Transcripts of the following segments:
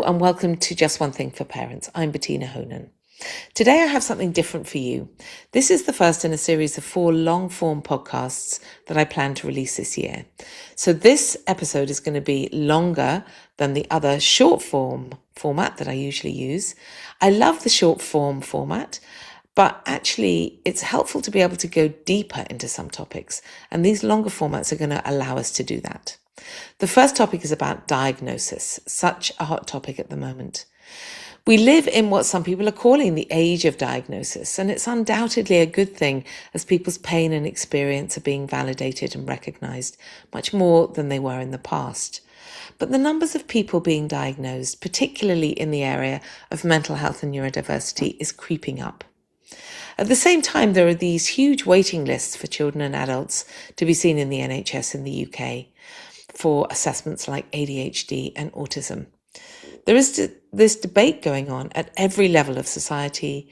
and welcome to Just One Thing for Parents. I'm Bettina Honan. Today I have something different for you. This is the first in a series of 4 long-form podcasts that I plan to release this year. So this episode is going to be longer than the other short-form format that I usually use. I love the short-form format, but actually it's helpful to be able to go deeper into some topics, and these longer formats are going to allow us to do that. The first topic is about diagnosis, such a hot topic at the moment. We live in what some people are calling the age of diagnosis, and it's undoubtedly a good thing as people's pain and experience are being validated and recognised much more than they were in the past. But the numbers of people being diagnosed, particularly in the area of mental health and neurodiversity, is creeping up. At the same time, there are these huge waiting lists for children and adults to be seen in the NHS in the UK for assessments like ADHD and autism. There is this debate going on at every level of society,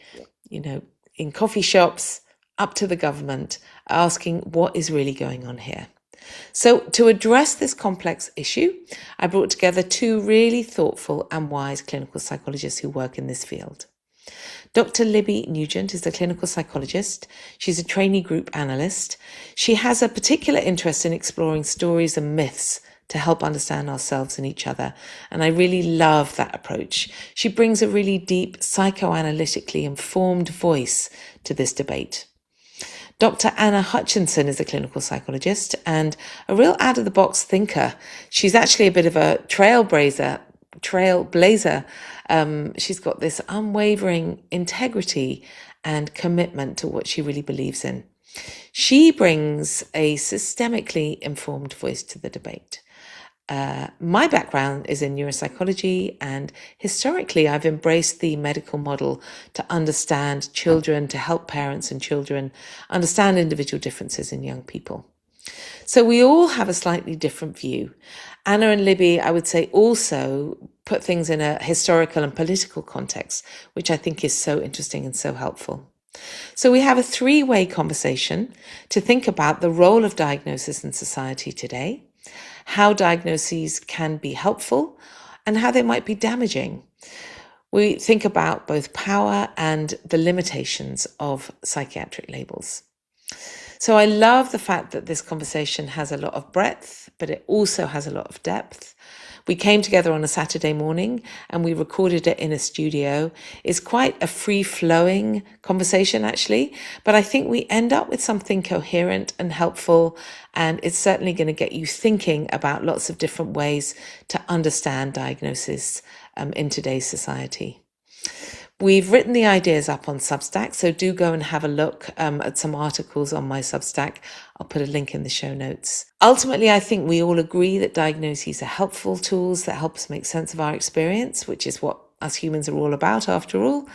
in coffee shops, up to the government, asking what is really going on here. So to address this complex issue, I brought together 2 really thoughtful and wise clinical psychologists who work in this field. Dr. Libby Nugent is a clinical psychologist. She's a trainee group analyst. She has a particular interest in exploring stories and myths to help understand ourselves and each other. And I really love that approach. She brings a really deep, psychoanalytically informed voice to this debate. Dr. Anna Hutchinson is a clinical psychologist and a real out-of-the-box thinker. She's actually a bit of a trailblazer. She's got this unwavering integrity and commitment to what she really believes in. She brings a systemically informed voice to the debate. My background is in neuropsychology, and historically I've embraced the medical model to understand children, to help parents and children understand individual differences in young people. So we all have a slightly different view. Anna and Libby, I would say, also put things in a historical and political context, which I think is so interesting and so helpful. So we have a 3-way conversation to think about the role of diagnosis in society today, how diagnoses can be helpful, and how they might be damaging. We think about both power and the limitations of psychiatric labels. So I love the fact that this conversation has a lot of breadth, but it also has a lot of depth. We came together on a Saturday morning and we recorded it in a studio. It's quite a free-flowing conversation, actually, but I think we end up with something coherent and helpful, and it's certainly going to get you thinking about lots of different ways to understand diagnosis in today's society. We've written the ideas up on Substack, so do go and have a look at some articles on my Substack. I'll put a link in the show notes. Ultimately, I think we all agree that diagnoses are helpful tools that help us make sense of our experience, which is what us humans are all about after all.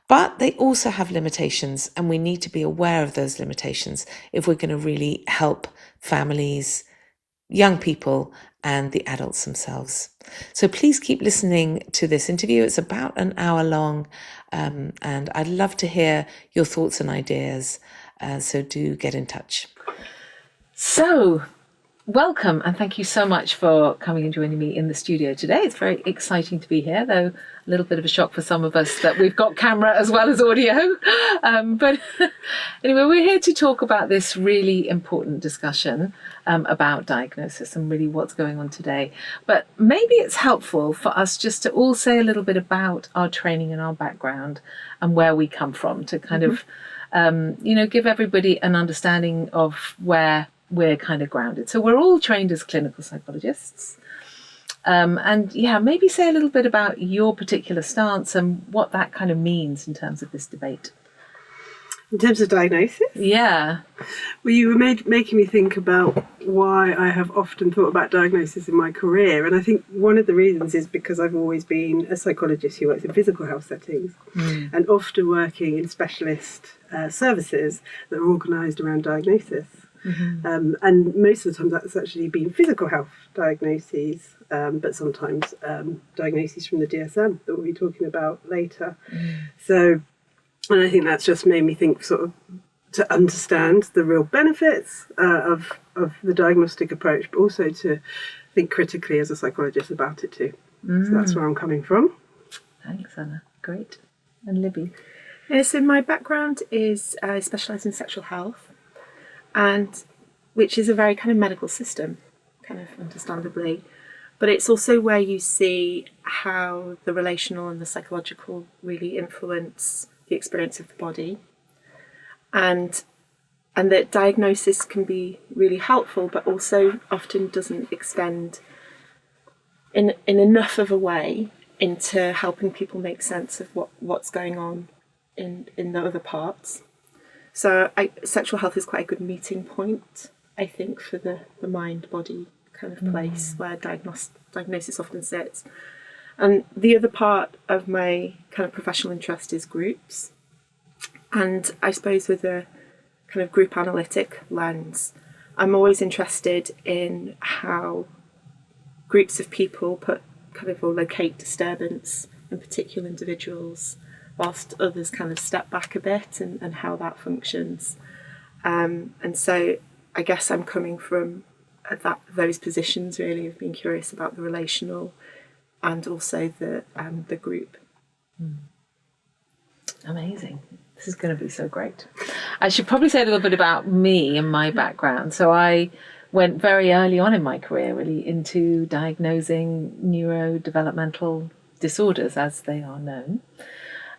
But they also have limitations, and we need to be aware of those limitations if we're going to really help families, young people, and the adults themselves. So please keep listening to this interview. It's about an hour long, and I'd love to hear your thoughts and ideas. So do get in touch. So welcome, and thank you so much for coming and joining me in the studio today. It's very exciting to be here, though a little bit of a shock for some of us that we've got camera as well as audio. But anyway, we're here to talk about this really important discussion about diagnosis and really what's going on today. But maybe it's helpful for us just to all say a little bit about our training and our background and where we come from to kind of, give everybody an understanding of where we're kind of grounded. So we're all trained as clinical psychologists. Maybe say a little bit about your particular stance and what that kind of means in terms of this debate. In terms of diagnosis? Yeah. Well, you were making me think about why I have often thought about diagnosis in my career. And I think one of the reasons is because I've always been a psychologist who works in physical health settings and often working in specialist services that are organised around diagnosis. Mm-hmm. And most of the time that's actually been physical health diagnoses, but sometimes diagnoses from the DSM that we'll be talking about later. So, and I think that's just made me think sort of to understand the real benefits of the diagnostic approach, but also to think critically as a psychologist about it too. So that's where I'm coming from. Thanks, Anna. Great. And Libby? Yeah, so my background is I specialise in sexual health, and which is a very kind of medical system, kind of understandably. But it's also where you see how the relational and the psychological really influence the experience of the body. And that diagnosis can be really helpful, but also often doesn't extend in enough of a way into helping people make sense of what's going on in the other parts. So sexual health is quite a good meeting point, I think, for the mind-body kind of place where diagnosis often sits. And the other part of my kind of professional interest is groups. And I suppose with a kind of group analytic lens, I'm always interested in how groups of people locate disturbance in particular individuals, whilst others kind of step back a bit, and how that functions. And so I guess I'm coming from those positions really of being curious about the relational and also the group. Amazing. This is going to be so great. I should probably say a little bit about me and my background. So I went very early on in my career really into diagnosing neurodevelopmental disorders, as they are known,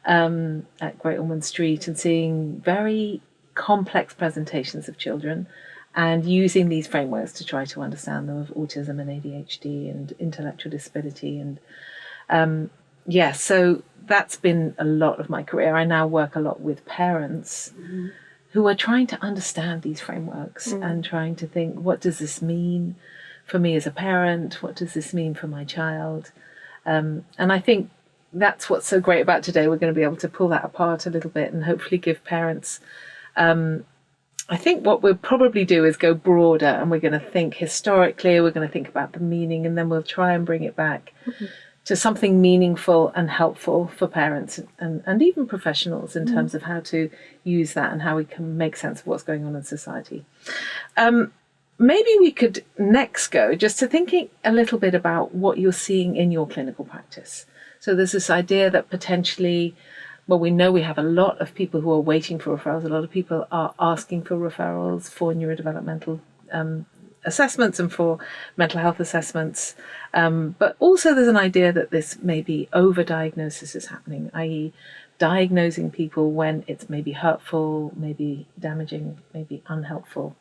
at Great Ormond Street, and seeing very complex presentations of children and using these frameworks to try to understand them, of autism and ADHD and intellectual disability. And so that's been a lot of my career. I now work a lot with parents who are trying to understand these frameworks and trying to think, what does this mean for me as a parent? What does this mean for my child? And I think that's what's so great about today. We're going to be able to pull that apart a little bit and hopefully give parents... I think what we'll probably do is go broader, and we're going to think historically, we're going to think about the meaning, and then we'll try and bring it back to something meaningful and helpful for parents and even professionals in terms of how to use that and how we can make sense of what's going on in society. Maybe we could next go just to thinking a little bit about what you're seeing in your clinical practice. So there's this idea that potentially, well, we know we have a lot of people who are waiting for referrals. A lot of people are asking for referrals for neurodevelopmental assessments and for mental health assessments. But also there's an idea that this maybe over-diagnosis is happening, i.e. diagnosing people when it's maybe hurtful, maybe damaging, maybe unhelpful.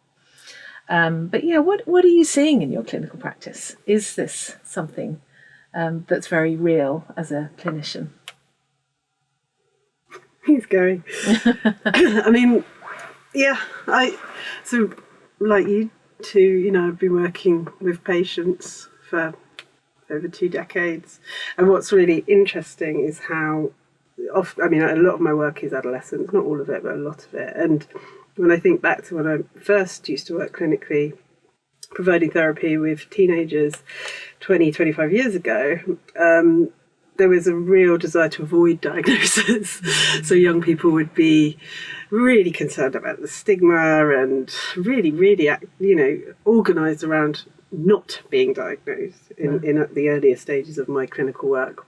But yeah, what are you seeing in your clinical practice? Is this something that's very real as a clinician? He's going. I mean, yeah, so like you two, I've been working with patients for over 2 decades. And what's really interesting is how a lot of my work is adolescents, not all of it, but a lot of it. And when I think back to when I first used to work clinically, providing therapy with teenagers 25 years ago, there was a real desire to avoid diagnosis. So young people would be really concerned about the stigma and really, really, organised around not being diagnosed in the earlier stages of my clinical work.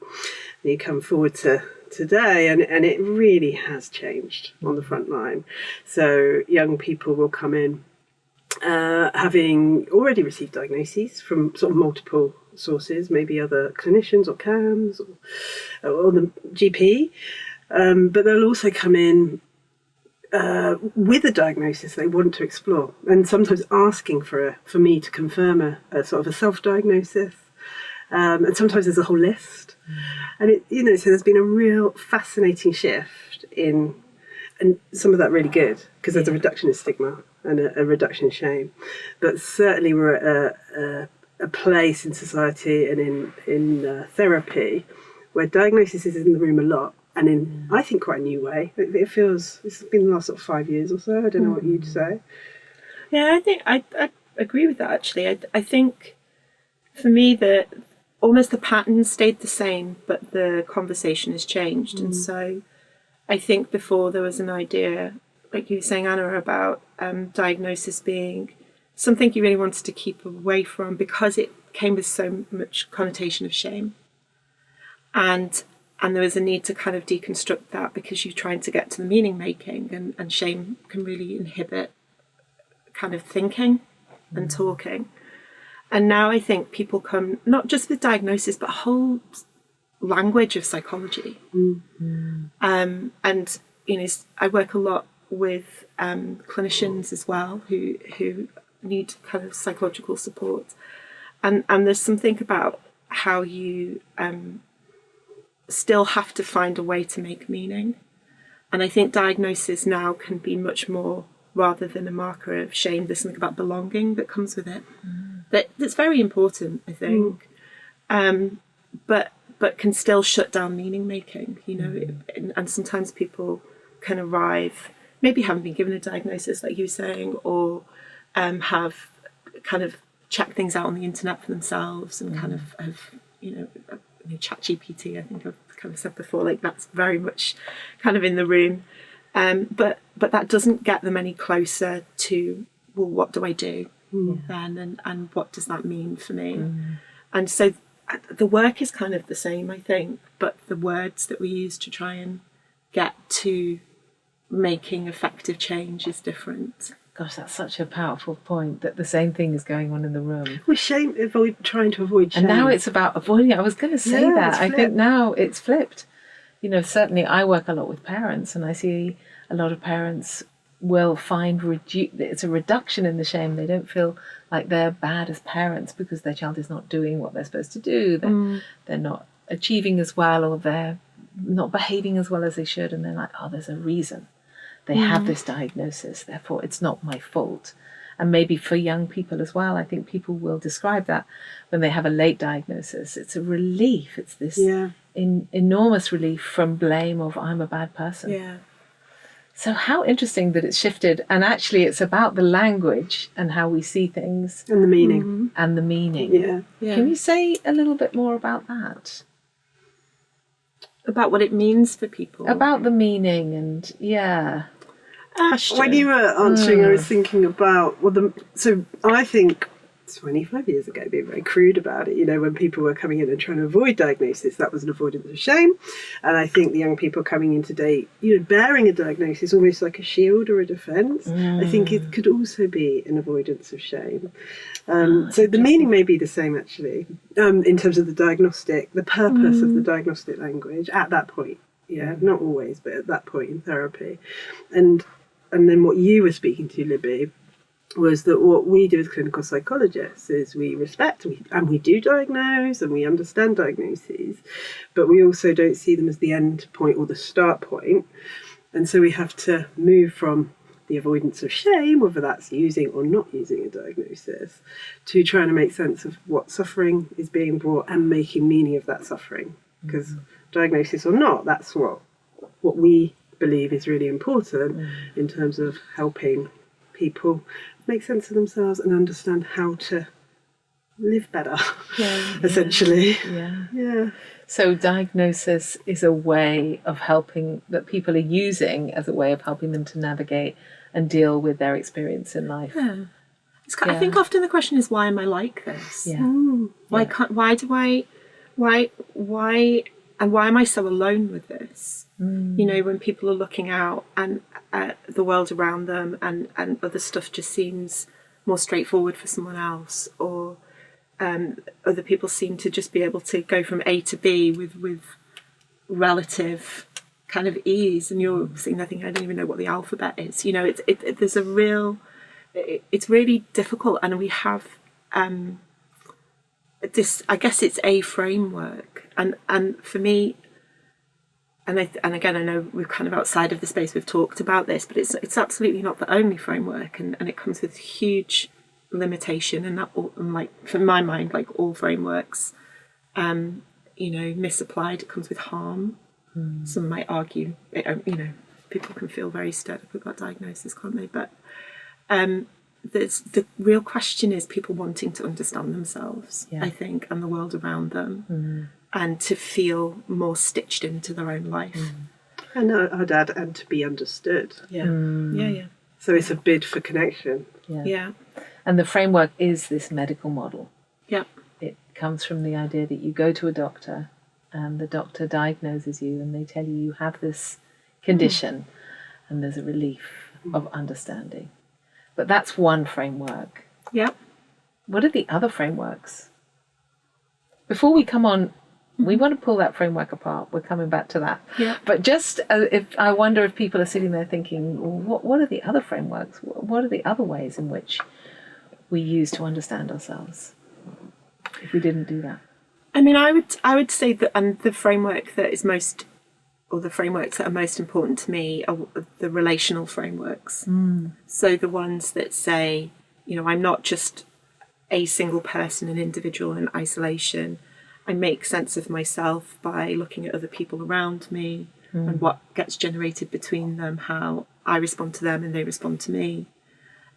And you come forward to today, and it really has changed on the front line. So young people will come in having already received diagnoses from sort of multiple sources, maybe other clinicians or CAMs or the GP, but they'll also come in with a diagnosis they want to explore, and sometimes asking for me to confirm a sort of a self-diagnosis, and sometimes there's a whole list, and so there's been a real fascinating shift in, and some of that really good because there's a reduction in stigma and a reduction in shame, but certainly we're at a place in society and in therapy where diagnosis is in the room a lot, and in I think quite a new way. It feels it's been the last sort of 5 years or so. I don't know what you'd say. Yeah, I think I agree with that actually. I think for me that almost the pattern stayed the same, but the conversation has changed. And so I think before there was an idea, like you were saying, Anna, about diagnosis being something you really wanted to keep away from because it came with so much connotation of shame. and there is a need to kind of deconstruct that, because you're trying to get to the meaning making, and shame can really inhibit kind of thinking and talking. And now I think people come not just with diagnosis, but a whole language of psychology. And I work a lot with clinicians as well who need kind of psychological support, and there's something about how you still have to find a way to make meaning. And I think diagnosis now can be much more, rather than a marker of shame, there's something about belonging that comes with it. That's very important, I think. But can still shut down meaning making, and sometimes people can arrive, maybe haven't been given a diagnosis like you were saying, or have kind of checked things out on the internet for themselves, and kind of have, ChatGPT, I think I've kind of said before, like that's very much kind of in the room. But that doesn't get them any closer to, well, what do I do then, and what does that mean for me? And so the work is kind of the same, I think, but the words that we use to try and get to making effective change is different. Gosh, that's such a powerful point, that the same thing is going on in the room. Well, trying to avoid shame. And now it's about avoiding it. I was going to say that. I think now it's flipped. Certainly I work a lot with parents, and I see a lot of parents will find it's a reduction in the shame. They don't feel like they're bad as parents because their child is not doing what they're supposed to do. They're not achieving as well, or they're not behaving as well as they should. And they're like, oh, there's a reason. They have this diagnosis, therefore it's not my fault. And maybe for young people as well, I think people will describe that when they have a late diagnosis. It's a relief. It's this enormous relief from blame of, I'm a bad person. Yeah. So how interesting that it's shifted. And actually it's about the language and how we see things. And the meaning. And the meaning. Yeah. Can you say a little bit more about that? About what it means for people. About the meaning and, When you were answering, I was thinking about, so I think 25 years ago, being very crude about it, when people were coming in and trying to avoid diagnosis, that was an avoidance of shame. And I think the young people coming in today, bearing a diagnosis almost like a shield or a defence, I think it could also be an avoidance of shame. So the meaning may be the same, actually, in terms of the purpose of the diagnostic language at that point. Not always, but at that point in therapy. And then what you were speaking to, Libby, was that what we do as clinical psychologists is we respect and we do diagnose and we understand diagnoses, but we also don't see them as the end point or the start point. And so we have to move from the avoidance of shame, whether that's using or not using a diagnosis, to trying to make sense of what suffering is being brought and making meaning of that suffering. Because diagnosis or not, that's what we believe is really important in terms of helping people make sense of themselves and understand how to live better, essentially. So diagnosis is a way of helping, that people are using as a way of helping them to navigate and deal with their experience in life. I think often the question is, why am I like this? Why am I so alone with this? When people are looking out and at the world around them, and other stuff just seems more straightforward for someone else, or other people seem to just be able to go from A to B with relative kind of ease, and you're saying, I don't even know what the alphabet is. There's a real, it's really difficult, and we have this, I guess it's a framework, and for me, and again, I know we're kind of outside of the space we've talked about this, but it's absolutely not the only framework, and it comes with huge limitation, and that, and like, for my mind, like all frameworks, misapplied, it comes with harm. Some might argue, people can feel very stirred up about diagnosis, can't they? But the real question is people wanting to understand themselves, I think, and the world around them, and to feel more stitched into their own life. And I'd add, and to be understood. So it's a bid for connection. And the framework is this medical model. It comes from the idea that you go to a doctor and the doctor diagnoses you and they tell you you have this condition, and there's a relief of understanding. But that's one framework. Yeah. What are the other frameworks? Before we come on, we want to pull that framework apart. We're coming back to that. Yeah. But just I wonder if people are sitting there thinking, well, what are the other frameworks? What are the other ways in which we use to understand ourselves if we didn't do that? I mean, I would say that, and the framework that is most, or the frameworks that are most important to me are the relational frameworks. So the ones that say, I'm not just a single person, an individual in isolation. I make sense of myself by looking at other people around me and what gets generated between them, how I respond to them and they respond to me.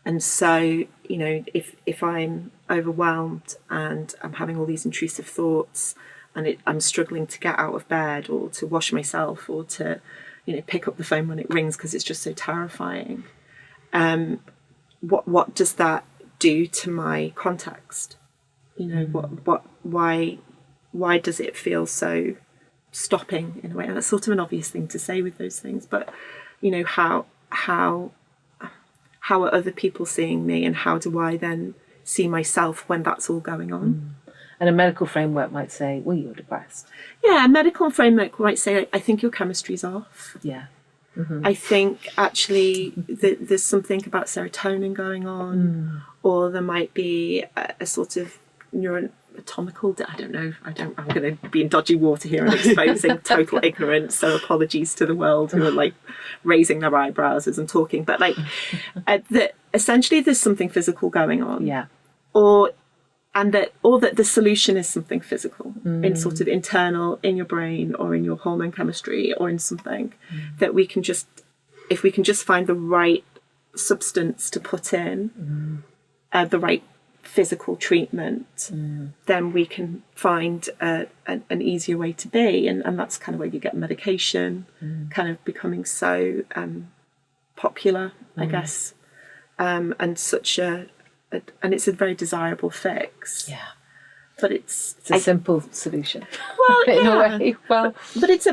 And so, if I'm overwhelmed and I'm having all these intrusive thoughts and I'm struggling to get out of bed or to wash myself or to, pick up the phone when it rings because it's just so terrifying, what does that do to my context? Why does it feel so stopping in a way? And that's sort of an obvious thing to say with those things, but how are other people seeing me, and how do I then see myself when that's all going on? And a medical framework might say, well, you're depressed. Yeah, a medical framework might say, I think your chemistry's off. Yeah. I think actually there's something about serotonin going on, or there might be a sort of neuroanatomical, I don't know, I'm going to be in dodgy water here and exposing total ignorance, so apologies to the world who are like raising their eyebrows as I'm talking, but like essentially there's something physical going on. Yeah. Or that the solution is something physical, in sort of internal, in your brain or in your hormone chemistry or in something that we can just, if we can just find the right substance to put in, the right physical treatment, then we can find an easier way to be. And that's kind of where you get medication kind of becoming so popular, I guess, and such and it's a very desirable fix. Yeah. But it's a simple solution. Well, in a way. Well, but it's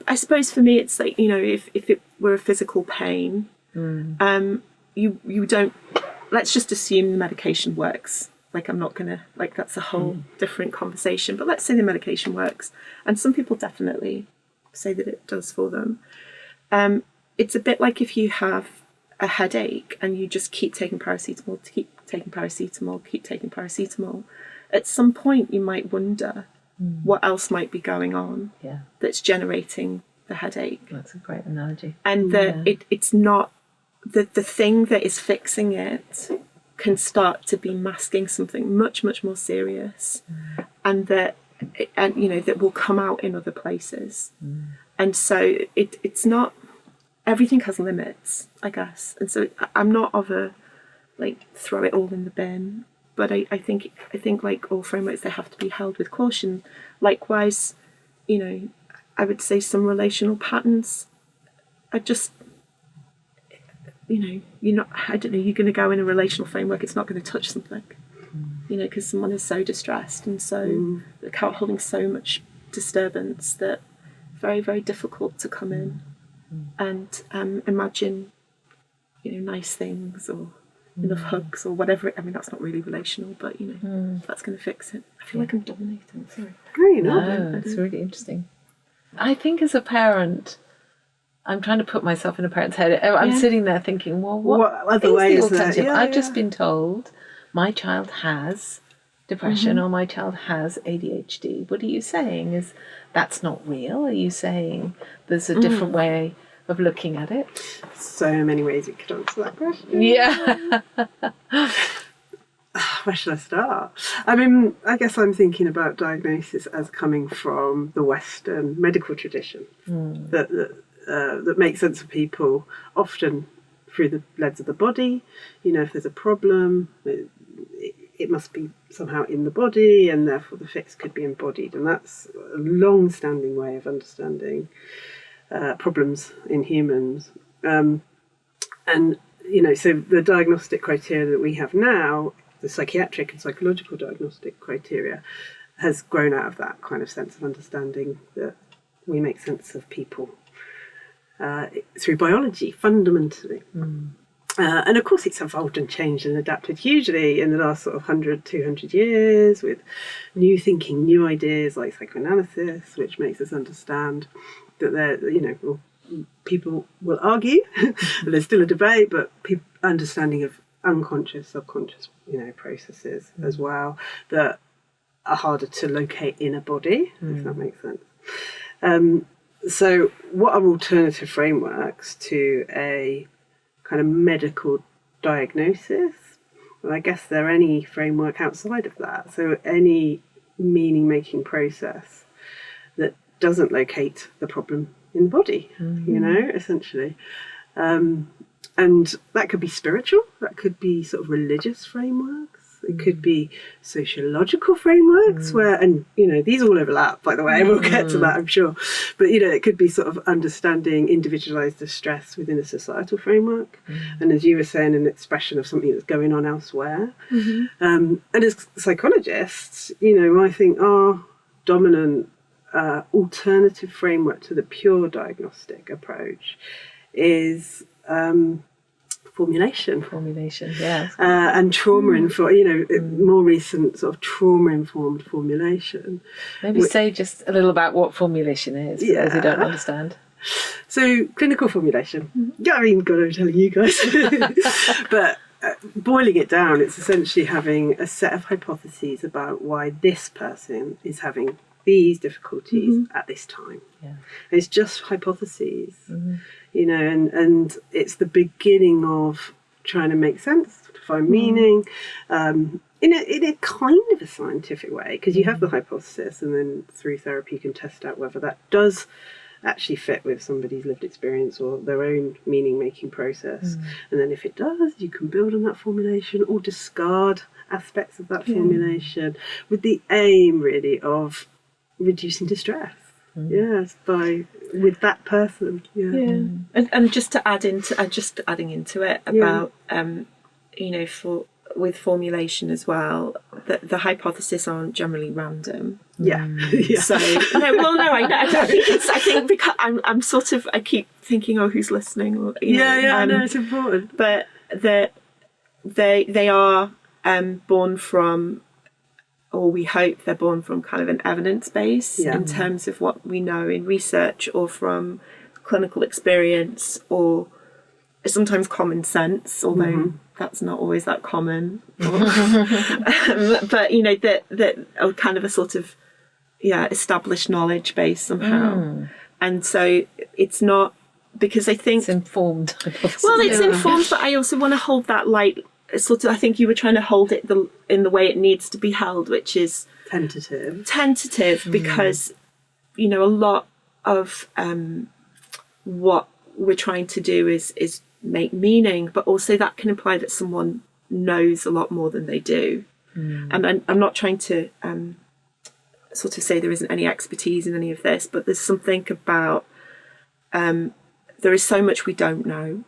I suppose for me it's like, if it were a physical pain, you don't, let's just assume the medication works. Like, I'm not gonna, like, that's a whole different conversation, but let's say the medication works, and some people definitely say that it does for them. It's a bit like if you have a headache and you just keep taking paracetamol, keep taking paracetamol. At some point you might wonder what else might be going on that's generating the headache. That's a great analogy. And it's not the thing that is fixing it can start to be masking something much, much more serious, and that will come out in other places. And so it's not, everything has limits, I guess. And so I'm not of a, like, throw it all in the bin. But I think like all frameworks, they have to be held with caution. Likewise, I would say some relational patterns are just, you're not, I don't know, you're going to go in a relational framework, it's not going to touch something, because someone is so distressed and so holding so much disturbance that very, very difficult to come in and imagine, nice things or enough hugs or whatever. I mean, that's not really relational, but that's going to fix it. I feel like I'm dominating. Sorry. No, it's really interesting. I think as a parent, I'm trying to put myself in a parent's head. I'm sitting there thinking, well, what other way is the alternative? I've just been told my child has depression or my child has ADHD. What are you saying? Is that's not real? Are you saying there's a different way of looking at it? So many ways you could answer that question. Yeah. Where should I start? I mean, I guess I'm thinking about diagnosis as coming from the Western medical tradition that makes sense of people, often through the lens of the body. If there's a problem, it must be somehow in the body, and therefore the fix could be embodied. And that's a long-standing way of understanding problems in humans. So the diagnostic criteria that we have now, the psychiatric and psychological diagnostic criteria, has grown out of that kind of sense of understanding that we make sense of people through biology, fundamentally. And of course it's evolved and changed and adapted hugely in the last sort of 100, 200 years with new thinking, new ideas like psychoanalysis, which makes us understand that people will argue, there's still a debate, but understanding of unconscious, subconscious, processes as well that are harder to locate in a body, if that makes sense. So what are alternative frameworks to a kind of medical diagnosis? Well, I guess they're any framework outside of that. So any meaning-making process that doesn't locate the problem in the body, essentially. And that could be spiritual, that could be sort of religious frameworks, it could be sociological frameworks and these all overlap, by the way, we'll get to that, I'm sure. But, it could be sort of understanding individualised distress within a societal framework. And as you were saying, an expression of something that's going on elsewhere. And as psychologists, I think our dominant alternative framework to the pure diagnostic approach is formulation, yeah, and trauma-informed, more recent sort of trauma-informed formulation. Maybe say just a little about what formulation is, for those who don't understand. So, clinical formulation. I mean, God, I'm telling you guys. But boiling it down, it's essentially having a set of hypotheses about why this person is having these difficulties at this time. Yeah. And it's just hypotheses, and it's the beginning of trying to make sense, to find meaning, in a kind of a scientific way, because you have the hypothesis, and then through therapy you can test out whether that does actually fit with somebody's lived experience or their own meaning-making process. And then if it does, you can build on that formulation or discard aspects of that formulation with the aim, really, of reducing distress. With that person. And just to add into adding into it about with formulation as well, the hypotheses aren't generally random. So I think because I'm sort of, I keep thinking, who's listening, or it's important, but they are born from, or we hope they're born from, kind of an evidence base in terms of what we know in research, or from clinical experience, or sometimes common sense, although that's not always that common. But that are kind of a sort of established knowledge base somehow. And so it's not, because I think it's informed. Well, it's informed, but I also want to hold that light. Sort of, I think you were trying to hold it in the way it needs to be held, which is tentative, because a lot of what we're trying to do is make meaning, but also that can imply that someone knows a lot more than they do. And I'm not trying to sort of say there isn't any expertise in any of this, but there's something about there is so much we don't know.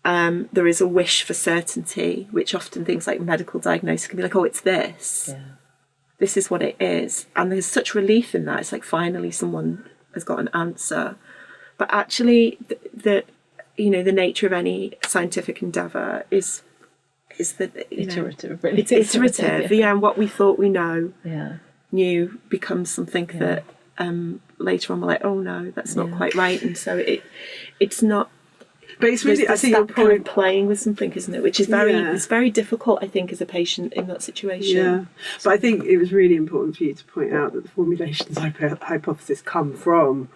There is a wish for certainty, which often things like medical diagnosis can be like, it's this. This is what it is. And there's such relief in that. It's like, finally someone has got an answer. But actually, the nature of any scientific endeavour is that iterative, really. It's iterative, and what we thought we knew becomes something that later on we're like, oh no, that's not quite right. And so it's not. But it's really, I think your point, kind of playing with something, isn't it? Which is it's very difficult, I think, as a patient in that situation. But I think it was really important for you to point out that the formulations hypothesis come from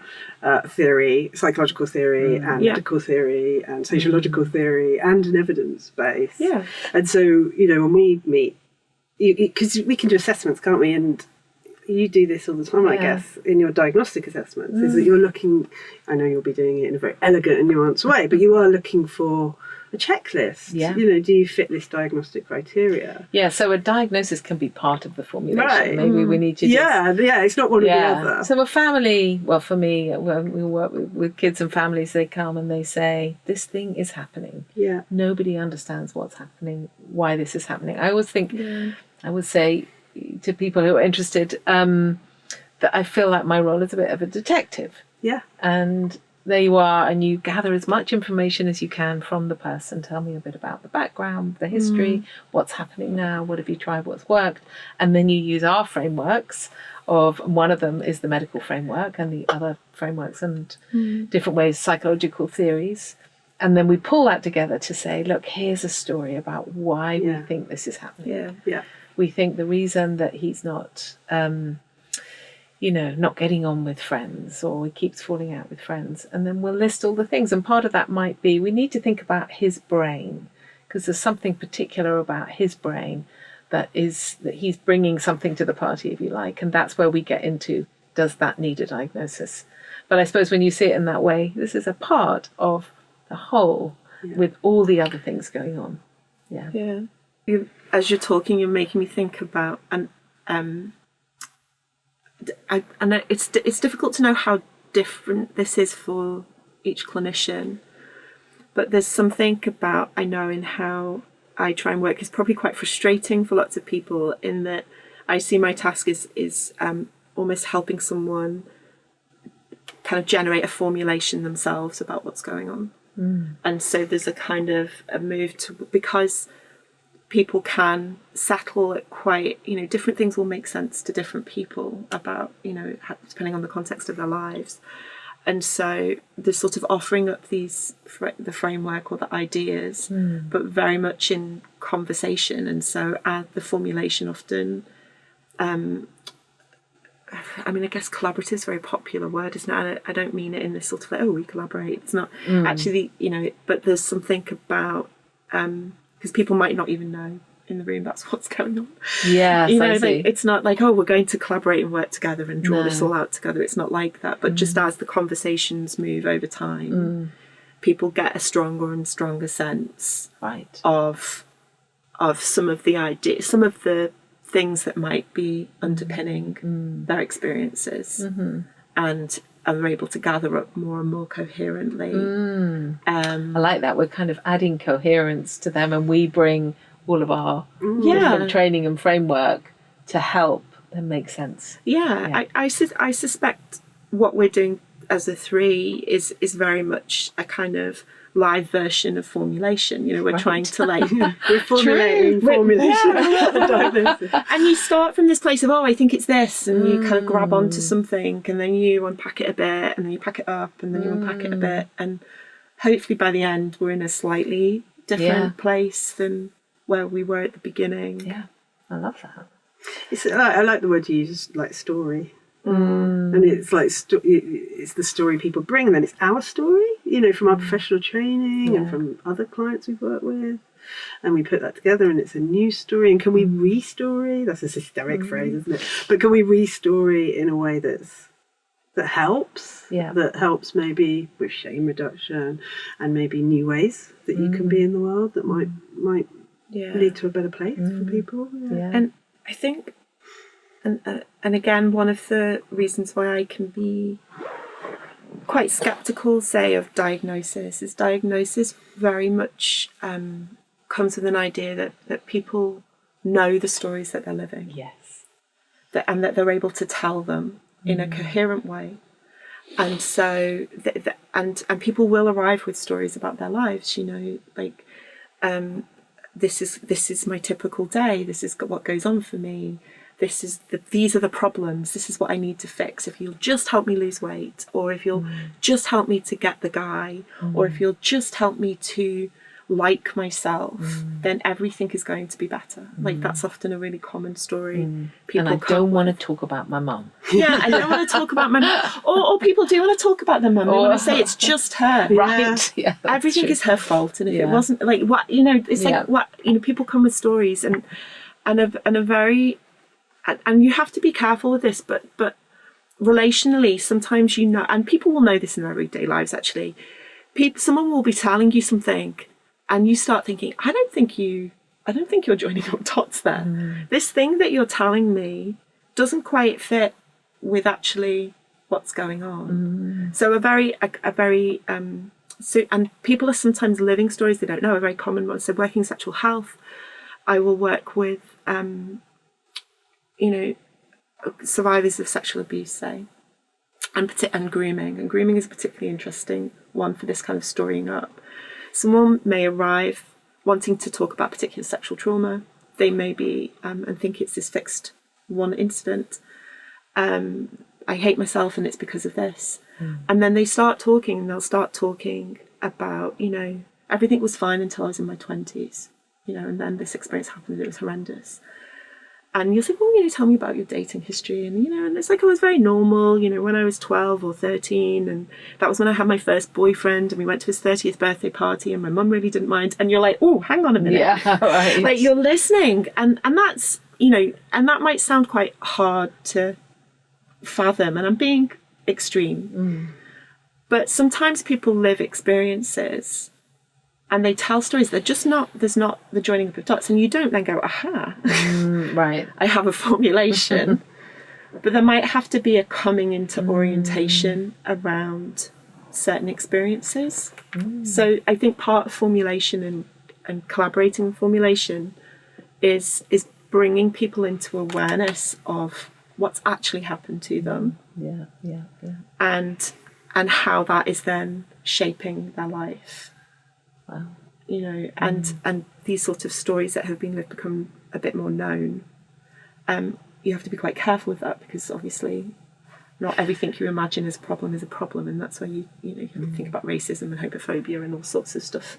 theory, psychological theory, and medical theory, and sociological theory, and an evidence base. And so, when we meet, because we can do assessments, can't we? And you do this all the time, I guess, in your diagnostic assessments, is that you're looking, I know you'll be doing it in a very elegant and nuanced way, but you are looking for a checklist. Do you fit this diagnostic criteria? So a diagnosis can be part of the formulation. Maybe we need to it's not one or the other. So a family, for me, when we work with kids and families, they come and they say, this thing is happening. Nobody understands what's happening, why this is happening. I always think, I would say, to people who are interested that I feel like my role is a bit of a detective. Yeah. And there you are, and you gather as much information as you can from the person. Tell me a bit about the background, the history, what's happening now, what have you tried, what's worked, and then you use our frameworks. Of one of them is the medical framework, and the other frameworks and different ways, psychological theories. And then we pull that together to say, look, here's a story about why we think this is happening. Yeah. We think the reason that he's not, not getting on with friends, or he keeps falling out with friends. And then we'll list all the things. And part of that might be, we need to think about his brain, because there's something particular about his brain that he's bringing something to the party, if you like. And that's where we get into, does that need a diagnosis? But I suppose when you see it in that way, this is a part of the whole with all the other things going on. Yeah. As you're talking, you're making me think about, and it's difficult to know how different this is for each clinician, but there's something about, I know, in how I try and work is probably quite frustrating for lots of people, in that I see my task is almost helping someone kind of generate a formulation themselves about what's going on. And so there's a kind of a move to, because people can settle at quite, different things will make sense to different people about, depending on the context of their lives. And so the sort of offering up the framework or the ideas, but very much in conversation. And so the formulation often, I guess collaborative is a very popular word, isn't it? I don't mean it in this sort of like, we collaborate. It's not actually, but there's something about, because people might not even know in the room that's what's going on. Yeah, it's not like, we're going to collaborate and work together and draw this all out together. It's not like that. But just as the conversations move over time, people get a stronger and stronger sense of some of the ideas, some of the things that might be underpinning their experiences, and are able to gather up more and more coherently. I like that. We're kind of adding coherence to them, and we bring all of our different training and framework to help them make sense. I suspect what we're doing as a three is very much a kind of live version of formulation. We're trying to we're formulating formulation. And you start from this place of, I think it's this, and you kind of grab onto something, and then you unpack it a bit, and then you pack it up, and then you unpack it a bit, and hopefully by the end we're in a slightly different place than where we were at the beginning. I love that. I like the word you use, like story. And it's like it's the story people bring, and then it's our story, from our professional training and from other clients we've worked with, and we put that together, and it's a new story. And can we re-story? That's a systemic phrase, isn't it? But can we re-story in a way that helps? That helps maybe with shame reduction, and maybe new ways that you can be in the world that might lead to a better place for people. And I think. And again, one of the reasons why I can be quite sceptical, say, of diagnosis is diagnosis very much comes with an idea that people know the stories that they're living. Yes. And that they're able to tell them in a coherent way. And so, and people will arrive with stories about their lives, like, this is my typical day. This is what goes on for me. These are the problems. This is what I need to fix. If you'll just help me lose weight, or if you'll just help me to get the guy, or if you'll just help me to like myself, then everything is going to be better. Like, that's often a really common story. And I don't want to talk about my mum. I don't want to talk about my mum. Or people do want to talk about their mum. They want to say it's just her. Right. Yeah, everything is her fault. And if it wasn't, like, what, it's like, what, people come with stories and a very... And you have to be careful with this, but relationally, sometimes and people will know this in their everyday lives, actually. Someone will be telling you something, and you start thinking, I don't think you're joining up dots there. This thing that you're telling me doesn't quite fit with actually what's going on. So and people are sometimes living stories they don't know, a very common one. So working sexual health, I will work with survivors of sexual abuse, say, and grooming. And grooming is a particularly interesting one for this kind of storying up. Someone may arrive wanting to talk about particular sexual trauma. They may be and think it's this fixed one incident. I hate myself and it's because of this. And then they start talking, and they'll start talking about, everything was fine until I was in my 20s, and then this experience happened and it was horrendous. And you'll say, well, tell me about your dating history. And, and it's like, oh, it was very normal, when I was 12 or 13. And that was when I had my first boyfriend, and we went to his 30th birthday party, and my mum really didn't mind. And you're like, oh, hang on a minute. Yeah, right. Like, you're listening. And that's, and that might sound quite hard to fathom. And I'm being extreme. But sometimes people live experiences and they tell stories. There's not the joining of the dots, and you don't then go, aha, right. I have a formulation. But there might have to be a coming into orientation around certain experiences. So I think part of formulation and collaborating with formulation is bringing people into awareness of what's actually happened to them. Yeah. And how that is then shaping their life. Wow. And these sort of stories that have been lived become a bit more known. You have to be quite careful with that, because obviously not everything you imagine as a problem is a problem, and that's where you think about racism and homophobia and all sorts of stuff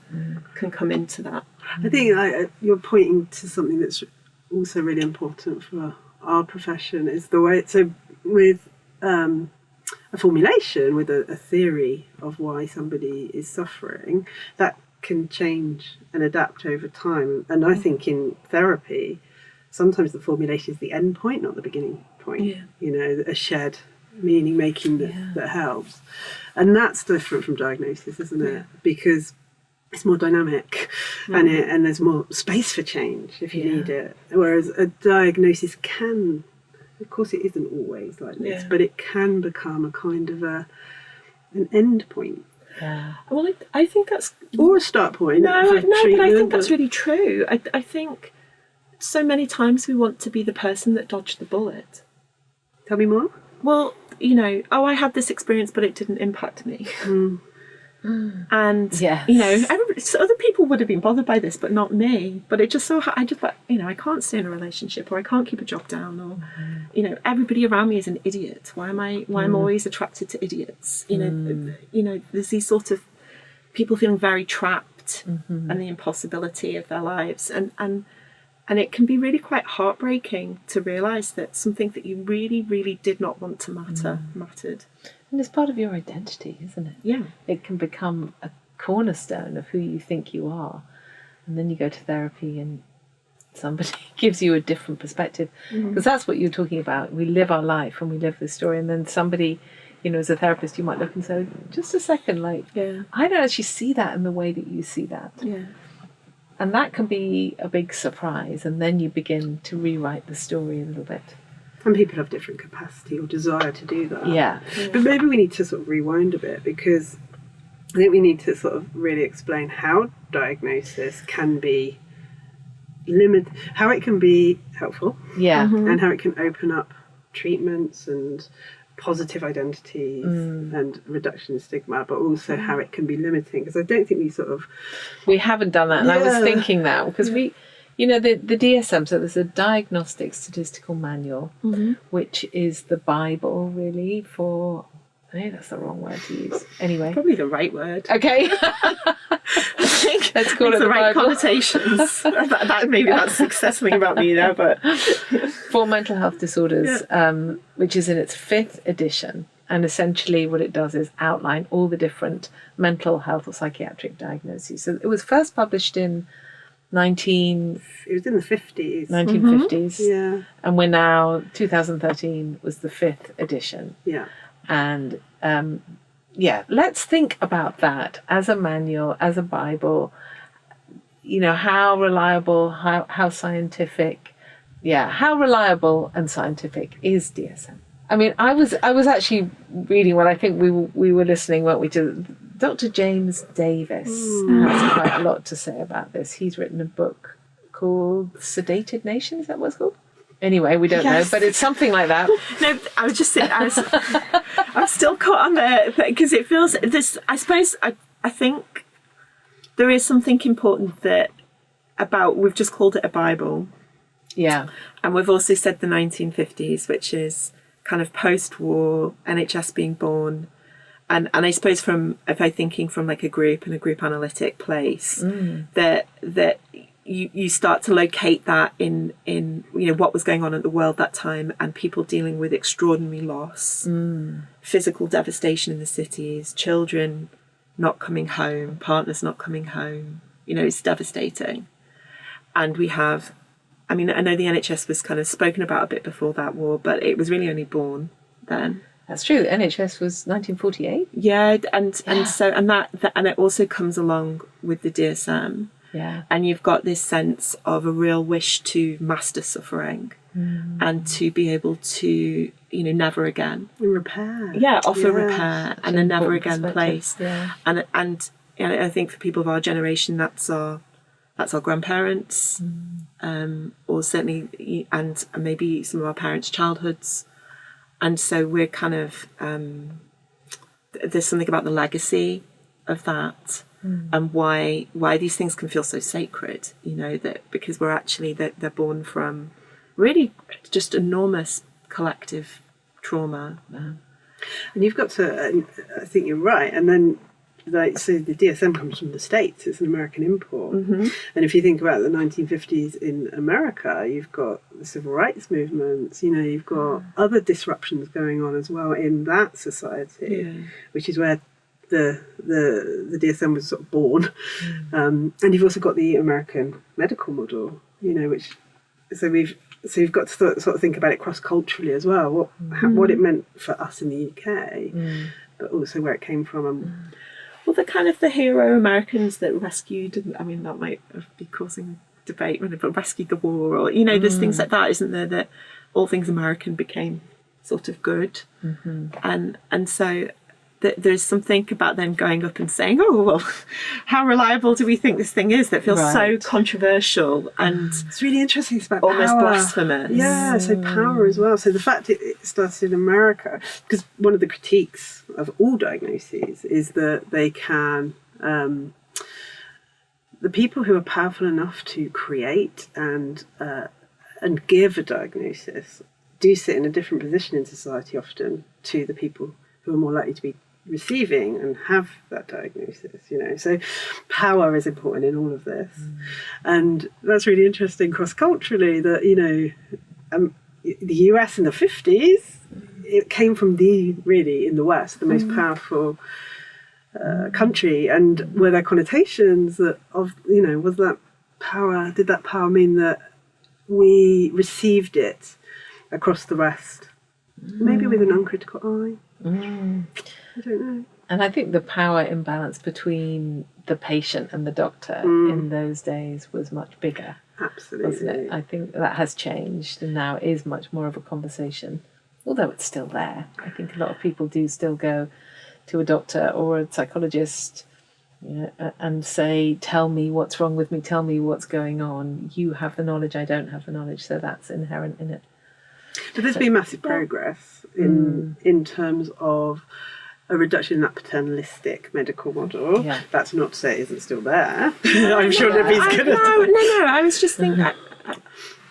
can come into that. I think you're pointing to something that's also really important for our profession, is the way, so with a formulation, with a theory of why somebody is suffering, that can change and adapt over time. And I think in therapy, sometimes the formulation is the end point, not the beginning point. A shared meaning making that helps. And that's different from diagnosis, isn't it? Because it's more dynamic and there's more space for change if you need it. Whereas a diagnosis can, of course it isn't always like this, but it can become a kind of an end point. Yeah. Well, I think that's... Or a start point. But I think that's really true. I think so many times we want to be the person that dodged the bullet. Tell me more. Well, I had this experience, but it didn't impact me. And, other people would have been bothered by this, but not me. But it just I can't stay in a relationship, or I can't keep a job down, or, everybody around me is an idiot. Why am I'm always attracted to idiots? There's these sort of people feeling very trapped and the impossibility of their lives. And it can be really quite heartbreaking to realise that something that you really, really did not want to mattered. And it's part of your identity, isn't it? Yeah. It can become a cornerstone of who you think you are. And then you go to therapy and somebody gives you a different perspective. Because that's what you're talking about. We live our life and we live this story. And then somebody, as a therapist, you might look and say, just a second, I don't actually see that in the way that you see that. Yeah. And that can be a big surprise. And then you begin to rewrite the story a little bit. And people have different capacity or desire to do that. Yeah. But maybe we need to sort of rewind a bit, because I think we need to sort of really explain how diagnosis can be how it can be helpful. Yeah. And how it can open up treatments and positive identities and reduction in stigma, but also how it can be limiting. Because I don't think we haven't done that. And I was thinking that, because we... the DSM, so there's a Diagnostic Statistical Manual, which is the Bible, really, for... Maybe that's the wrong word to use. Anyway. Probably the right word. Okay. Let's call it the right Bible. Connotations. Maybe that's something about me there, but... For mental health disorders, which is in its 5th edition. And essentially what it does is outline all the different mental health or psychiatric diagnoses. So it was first published in... It was in the 50s. 1950s. Yeah. And we're now, 2013 was the 5th edition. Yeah. And let's think about that as a manual, as a Bible. How reliable, how scientific, how reliable and scientific is DSM? I mean, I was actually reading what I think we were listening, weren't we, to Dr. James Davis has quite a lot to say about this. He's written a book called Sedated Nation. Is that what it's called? Anyway, we don't Yes. know, but it's something like that. No, I was just saying, I'm still caught on there because it feels this. I suppose I think there is something important that about we've just called it a Bible, Yeah. and we've also said the 1950s, which is kind of post-war NHS being born, and I suppose if I'm thinking from like a group and a group analytic place, that you start to locate that in what was going on in the world that time, and people dealing with extraordinary loss, physical devastation in the cities, children not coming home, partners not coming home. It's devastating. And we have, I mean, I know the NHS was kind of spoken about a bit before that war, but it was really only born then. That's true. The NHS was 1948. Yeah, and it also comes along with the DSM. Yeah. And you've got this sense of a real wish to master suffering and to be able to, never again. Repair. Yeah, offer Yeah. repair and a never again perspective. place. Yeah. And I think for people of our generation, that's our grandparents, or certainly, and maybe some of our parents' childhoods. And so we're kind of, there's something about the legacy of that. And why these things can feel so sacred, that because we're actually they're born from really just enormous collective trauma. And you've got to, I think you're right. And then, so the DSM comes from the States. It's an American import. And if you think about the 1950s in America, you've got the civil rights movements. You've got other disruptions going on as well in that society, which is where the DSM was sort of born. And you've also got the American medical model, so you've got to sort of think about it cross-culturally as well, what it meant for us in the UK, but also where it came from. Well, the hero Americans that rescued, I mean, that might be causing debate, but rescued the war, or, there's things like that, isn't there, that all things American became sort of good. And so there's something about them going up and saying, oh, well, how reliable do we think this thing is, that feels so controversial and It's really interesting. It's about almost power. blasphemous. Yeah, so power as well. So the fact it started in America, because one of the critiques of all diagnoses is that they can, the people who are powerful enough to create and give a diagnosis do sit in a different position in society often to the people who are more likely to be receiving and have that diagnosis, so power is important in all of this. And that's really interesting cross-culturally that the US in the 50s, it came from really in the West the most powerful country, and were there connotations that was that power, did that power mean that we received it across the West, maybe with an uncritical eye? I don't know. And I think the power imbalance between the patient and the doctor in those days was much bigger. Absolutely. Wasn't it? I think that has changed, and now it is much more of a conversation, although it's still there. I think a lot of people do still go to a doctor or a psychologist and say, tell me what's wrong with me, tell me what's going on. You have the knowledge, I don't have the knowledge, so that's inherent in it. But there's been massive progress in terms of a reduction in that paternalistic medical model. Yeah. That's not to say it isn't still there. I'm sure Libby's going to... No. I was just thinking,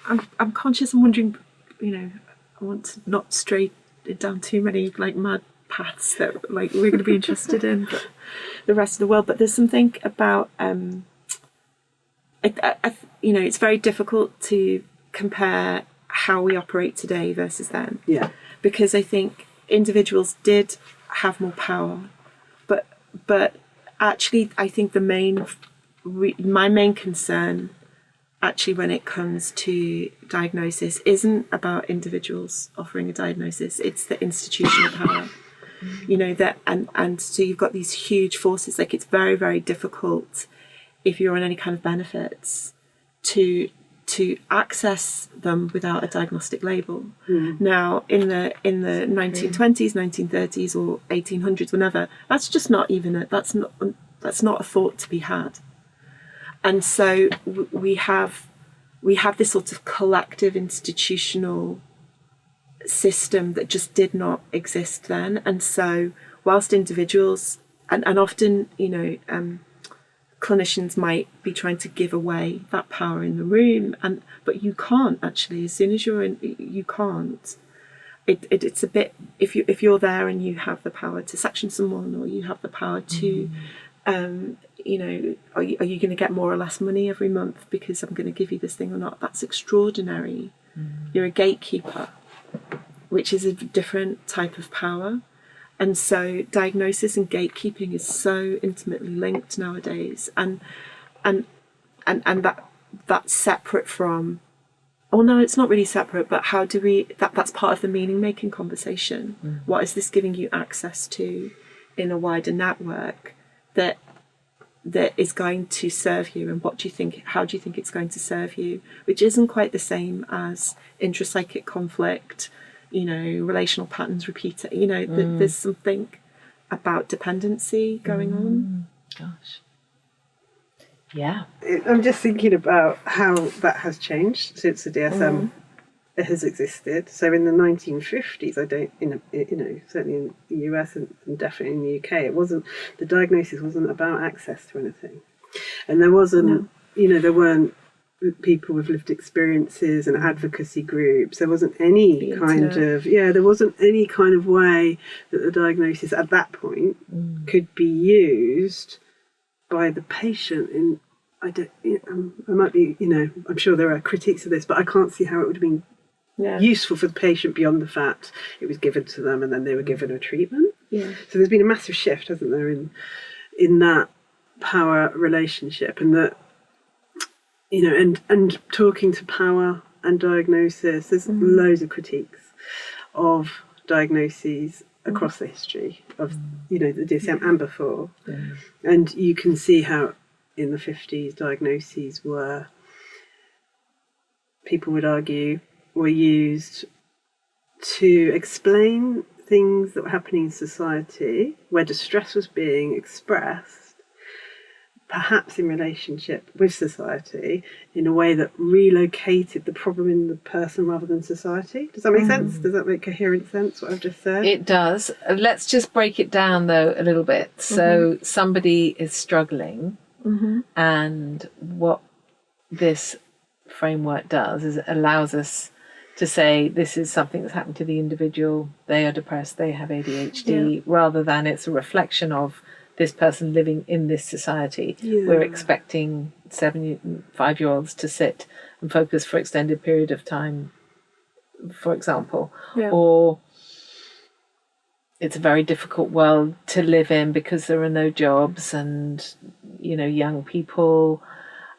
I'm conscious and wondering, I want to not stray down too many mad paths that we're going to be interested in but the rest of the world. But there's something about, it's very difficult to compare how we operate today versus then. Yeah. Because I think individuals did have more power, but actually I think my main concern actually when it comes to diagnosis isn't about individuals offering a diagnosis, it's the institutional power. That and so you've got these huge forces, it's very, very difficult if you're on any kind of benefits to access them without a diagnostic label. Now, in the 1920s, 1930s, or 1800s, whenever, that's just not even that's not a thought to be had. And so we have we have this sort of collective institutional system that just did not exist then. And so whilst individuals, and often, clinicians might be trying to give away that power in the room, but you can't actually. As soon as you're in, you can't. It's a bit, if you're there and you have the power to section someone, or you have the power to, are you going to get more or less money every month because I'm going to give you this thing or not? That's extraordinary. You're a gatekeeper, which is a different type of power. And so diagnosis and gatekeeping is so intimately linked nowadays, and that's separate from, oh no, it's not really separate, but how do we, that's part of the meaning making conversation. What is this giving you access to in a wider network that is going to serve you, and how do you think it's going to serve you, which isn't quite the same as intrapsychic conflict, relational patterns repeated, there's something about dependency going on. Gosh. Yeah. I'm just thinking about how that has changed since the DSM has existed. So in the 1950s, certainly in the US and definitely in the UK, the diagnosis wasn't about access to anything. And there wasn't, there weren't people with lived experiences and advocacy groups. There wasn't any there wasn't any kind of way that the diagnosis at that point could be used by the patient. I'm sure there are critiques of this, but I can't see how it would have been useful for the patient beyond the fact it was given to them and then they were given a treatment. So there's been a massive shift, hasn't there, in that power relationship, and that and talking to power and diagnosis, there's loads of critiques of diagnoses across the history of the DSM and before, and you can see how in the 50s diagnoses people would argue, were used to explain things that were happening in society where distress was being expressed, perhaps in relationship with society, in a way that relocated the problem in the person rather than society. Does that make sense? Does that make coherent sense, what I've just said? It does. Let's just break it down, though, a little bit. So somebody is struggling, and what this framework does is it allows us to say this is something that's happened to the individual, they are depressed, they have ADHD, rather than it's a reflection of this person living in this society. We're expecting 5-year-olds to sit and focus for extended period of time, for example, or it's a very difficult world to live in because there are no jobs, and young people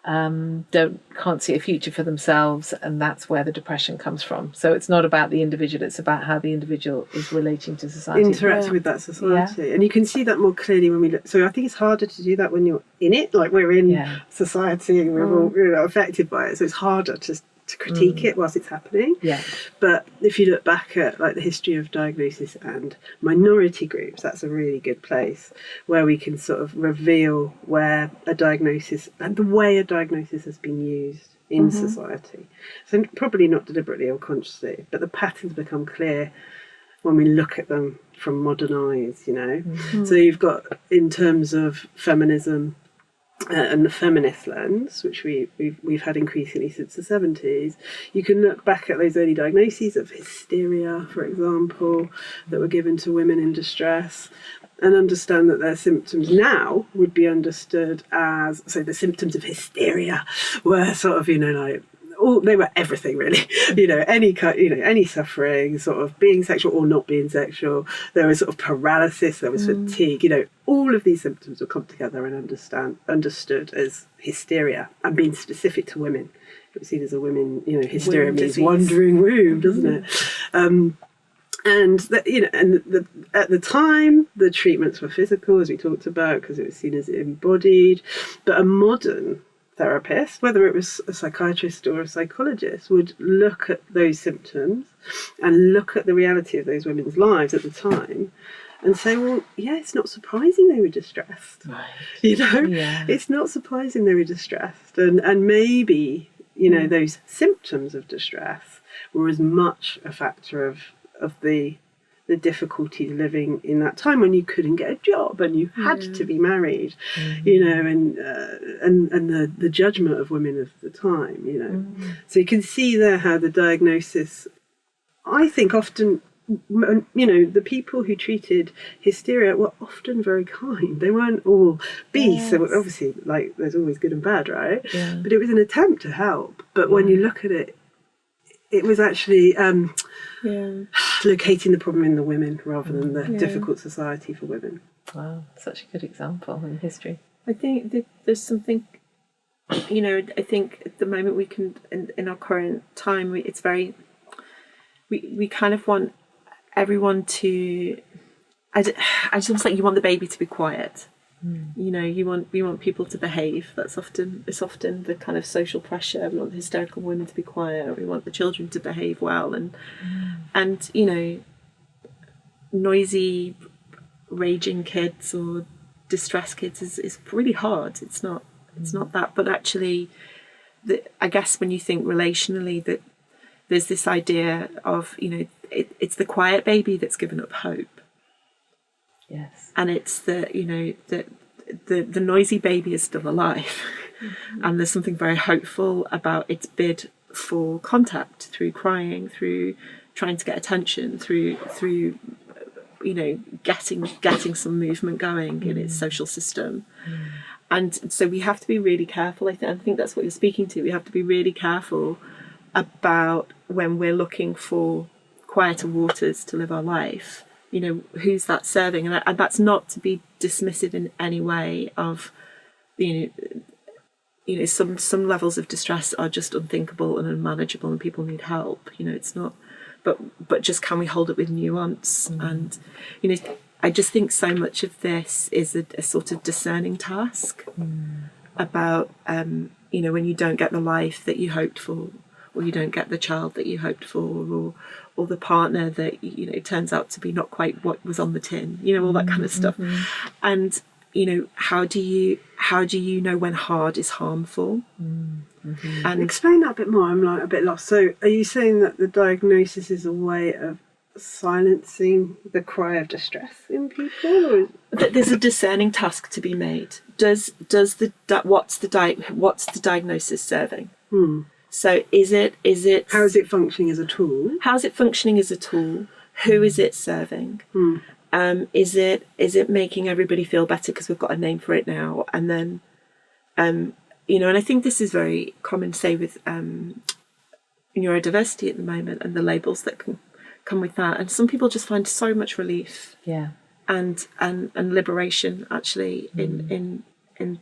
can't see a future for themselves, and that's where the depression comes from. So it's not about the individual, it's about how the individual is relating to society, interacting with that society. And you can see that more clearly when we look. So I think it's harder to do that when you're in it, like we're in society and we're all affected by it, so it's harder to critique it whilst it's happening. But if you look back at like the history of diagnosis and minority groups, that's a really good place where we can sort of reveal where a diagnosis and the way a diagnosis has been used in society. So probably not deliberately or consciously, but the patterns become clear when we look at them from modern eyes, So you've got, in terms of feminism, and the feminist lens, which we've had increasingly since the 70s, you can look back at those early diagnoses of hysteria, for example, that were given to women in distress, and understand that their symptoms now would be understood as, so the symptoms of hysteria were sort of, they were everything really, any suffering, sort of being sexual or not being sexual. There was sort of paralysis, there was fatigue, all of these symptoms will come together and understood as hysteria, and being specific to women. It was seen as a women, hysteria means wandering womb, doesn't it? At the time, the treatments were physical, as we talked about, because it was seen as embodied. But a modern therapist, whether it was a psychiatrist or a psychologist, would look at those symptoms and look at the reality of those women's lives at the time and say, well, it's not surprising they were distressed. Right. It's not surprising they were distressed. And maybe, you know, those symptoms of distress were as much a factor of the difficulty living in that time when you couldn't get a job and you had to be married, you know, and the judgment of women of the time, you know. So you can see there how the diagnosis, I think, often, you know, the people who treated hysteria were often very kind. They weren't all beasts. So obviously, like, there's always good and bad, right? Yeah. But it was an attempt to help. But when you look at it, it was actually locating the problem in the women rather than the difficult society for women. Wow, such a good example in history. I think that there's something, you know, I think at the moment we can, in our current time, it's very, we kind of want everyone to, I just almost like you want the baby to be quiet. You know, we want people to behave. It's often the kind of social pressure. We want the hysterical women to be quiet. We want the children to behave well, and you know, noisy, raging kids or distressed kids is really hard. It's not that, but actually, I guess when you think relationally, that there's this idea of, you know, it's the quiet baby that's given up hope. Yes. And it's the, you know, the noisy baby is still alive. And there's something very hopeful about its bid for contact through crying, through trying to get attention, through you know, getting some movement going in its social system. And so we have to be really careful. I think that's what you're speaking to. We have to be really careful about when we're looking for quieter waters to live our life. You know, who's that serving? And that's not to be dismissive in any way of, you know, some levels of distress are just unthinkable and unmanageable and people need help. You know, it's not, but just can we hold it with nuance? And, you know, I just think so much of this is a sort of discerning task about, you know, when you don't get the life that you hoped for, or you don't get the child that you hoped for, or the partner that, you know, turns out to be not quite what was on the tin, you know, all that kind of stuff. And, you know, how do you know when hard is harmful? And explain that a bit more. I'm like a bit lost. So are you saying that the diagnosis is a way of silencing the cry of distress in people, or there's a discerning task to be made? What's the diagnosis serving? So is it how is it functioning as a tool? How's it functioning as a tool? Who is it serving? Is it making everybody feel better because we've got a name for it now? And then, you know, and I think this is very common, say, with neurodiversity at the moment and the labels that can come with that. And some people just find so much relief, and liberation actually in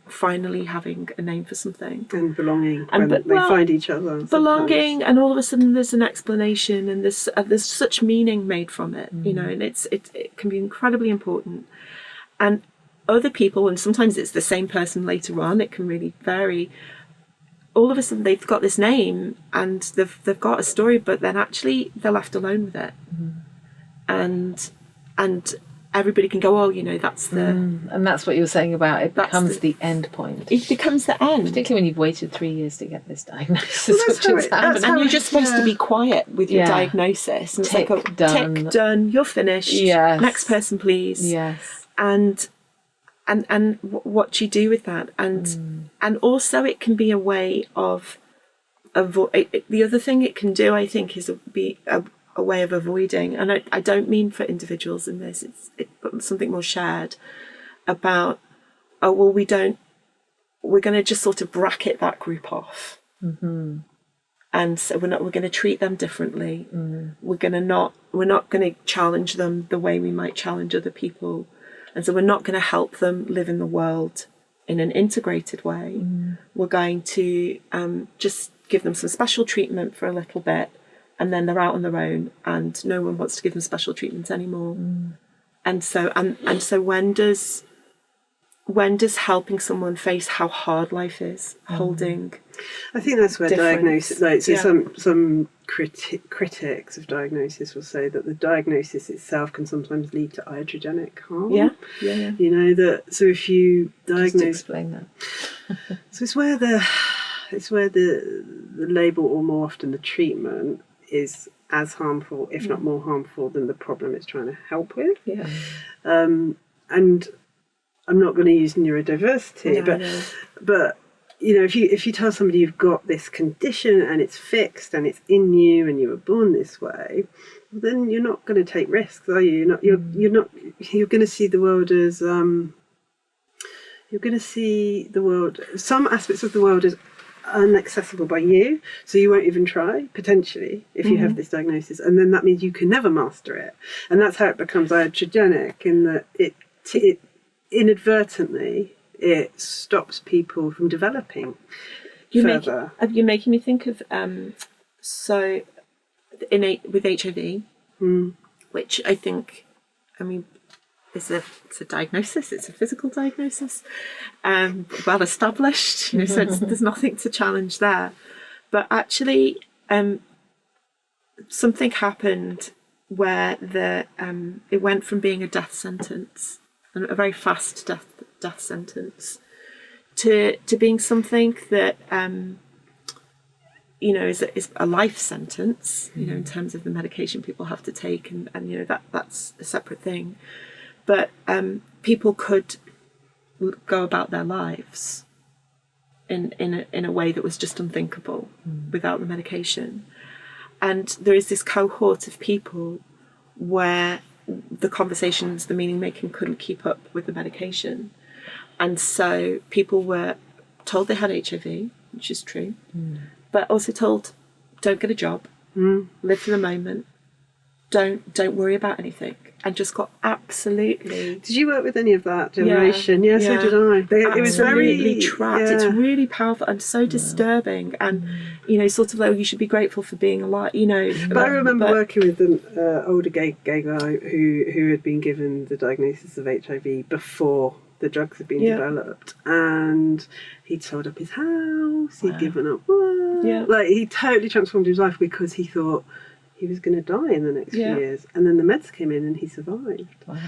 finally having a name for something and belonging, and when they find each other. Belonging, and all of a sudden there's an explanation, and there's such meaning made from it, you know, and it can be incredibly important. And other people, and sometimes it's the same person later on, it can really vary. All of a sudden they've got this name and they've got a story, but then actually they're left alone with it, and everybody can go, oh, you know, that's the... And that's what you were saying about it becomes the end point. It becomes the end. Particularly when you've waited 3 years to get this diagnosis, which is happening. And you're just supposed to be quiet with your diagnosis. And tick, it's like, done. Tick, done, you're finished. Yes. Next person, please. Yes. And what you do with that. And also it can be a way of... the other thing it can do, I think, is be a way of avoiding, and I don't mean for individuals in this, but something more shared about, oh, well, we're going to just sort of bracket that group off. And so we're going to treat them differently. We're not going to challenge them the way we might challenge other people. And so we're not going to help them live in the world in an integrated way. We're going to just give them some special treatment for a little bit, and then they're out on their own, and no one wants to give them special treatment anymore. And so when does helping someone face how hard life is, holding? I think that's where diagnosis, like, so some critics of diagnosis will say that the diagnosis itself can sometimes lead to iatrogenic harm. Yeah. You know, that, so if you diagnose... Just explain that. So it's where it's where the label, or more often the treatment, is as harmful, if not more harmful, than the problem it's trying to help with. Yeah. And I'm not going to use neurodiversity, but you know, if you tell somebody you've got this condition and it's fixed and it's in you and you were born this way, then you're not going to take risks, are you? You're going to see the world as some aspects of the world as inaccessible by you, so you won't even try, potentially, if you have this diagnosis, and then that means you can never master it, and that's how it becomes iatrogenic, in that it inadvertently it stops people from developing further. You're making me think of with HIV, which I think, I mean, it's a diagnosis. It's a physical diagnosis, well established. So there's nothing to challenge there. But actually, something happened where it went from being a death sentence, a very fast death sentence, to being something that is a life sentence. In terms of the medication people have to take, and that's a separate thing. But people could go about their lives in a way that was just unthinkable without the medication. And there is this cohort of people where the conversations, the meaning making, couldn't keep up with the medication, and so people were told they had HIV, which is true, but also told, don't get a job, live for the moment, don't worry about anything. And just got absolutely... Did you work with any of that generation? Yeah, so did I. It was very trapped. Yeah. It's really powerful and so disturbing. And, sort of like, you should be grateful for being alive, But I remember working with an older gay guy who had been given the diagnosis of HIV before the drugs had been developed. And he'd sold up his house, he'd given up work. Yeah. Like, he totally transformed his life because he thought he was going to die in the next few years, and then the meds came in and he survived. Wow.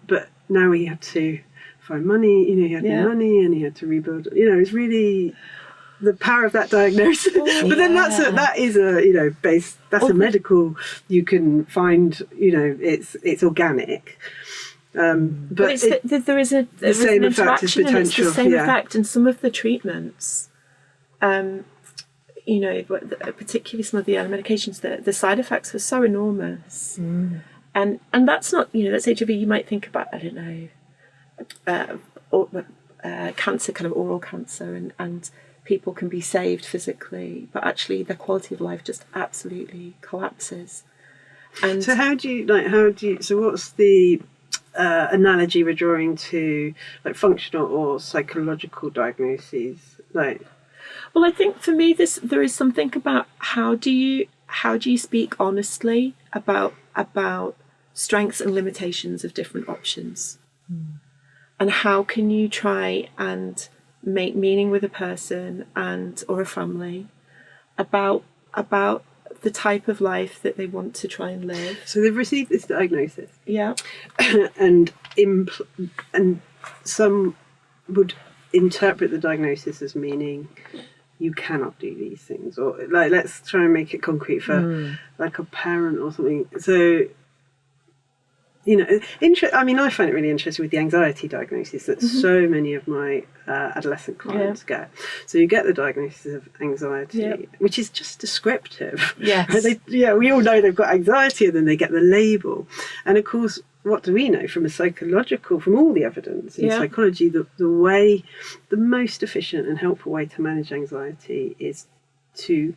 But now he had to find money. He had no money, and he had to rebuild. It's really the power of that diagnosis. But then that's a medical. You can find. It's organic. But there is an interaction, and it's the same effect. And some of the treatments. Particularly some of the early medications, the side effects were so enormous. And that's not, that's HIV. You might think about, I don't know, cancer, kind of oral cancer, and people can be saved physically, but actually their quality of life just absolutely collapses. And so so what's the analogy we're drawing to, like, functional or psychological diagnoses? Well, I think for me, there is something about how do you speak honestly about strengths and limitations of different options, and how can you try and make meaning with a person or a family about the type of life that they want to try and live. So they've received this diagnosis, and some would interpret the diagnosis as meaning you cannot do these things, or like, let's try and make it concrete for like a parent or something. So I find it really interesting with the anxiety diagnosis that so many of my adolescent clients get. So you get the diagnosis of anxiety, which is just descriptive. Yes. We all know they've got anxiety, and then they get the label. And of course, what do we know from all the evidence in psychology, the most efficient and helpful way to manage anxiety is to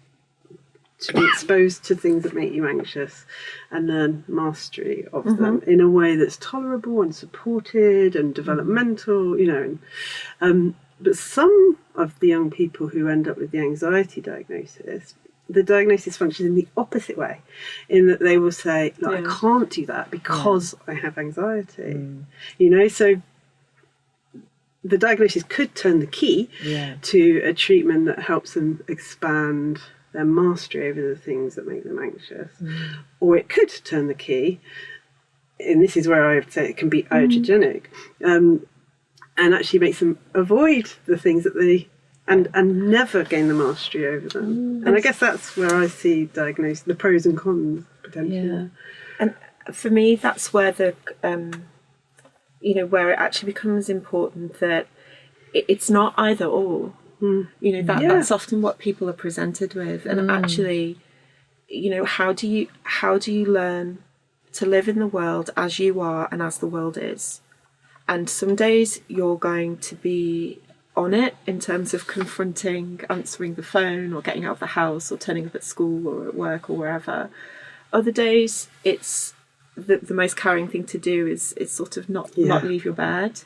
be exposed to things that make you anxious and learn mastery of them in a way that's tolerable and supported and developmental, but some of the young people who end up with the anxiety diagnosis, the diagnosis functions in the opposite way, in that they will say, I can't do that because I have anxiety. So the diagnosis could turn the key to a treatment that helps them expand their mastery over the things that make them anxious. Or it could turn the key, and this is where I would say it can be iatrogenic, and actually makes them avoid the things that they and never gain the mastery over them. And I guess that's where I see diagnosis, the pros and cons potentially. Yeah. And for me, that's where the where it actually becomes important that it's not either or. That's often what people are presented with, and actually, how do you learn to live in the world as you are and as the world is? And some days you're going to be on it in terms of confronting, answering the phone, or getting out of the house, or turning up at school or at work or wherever. Other days, it's the most carrying thing to do is sort of not leave your bed.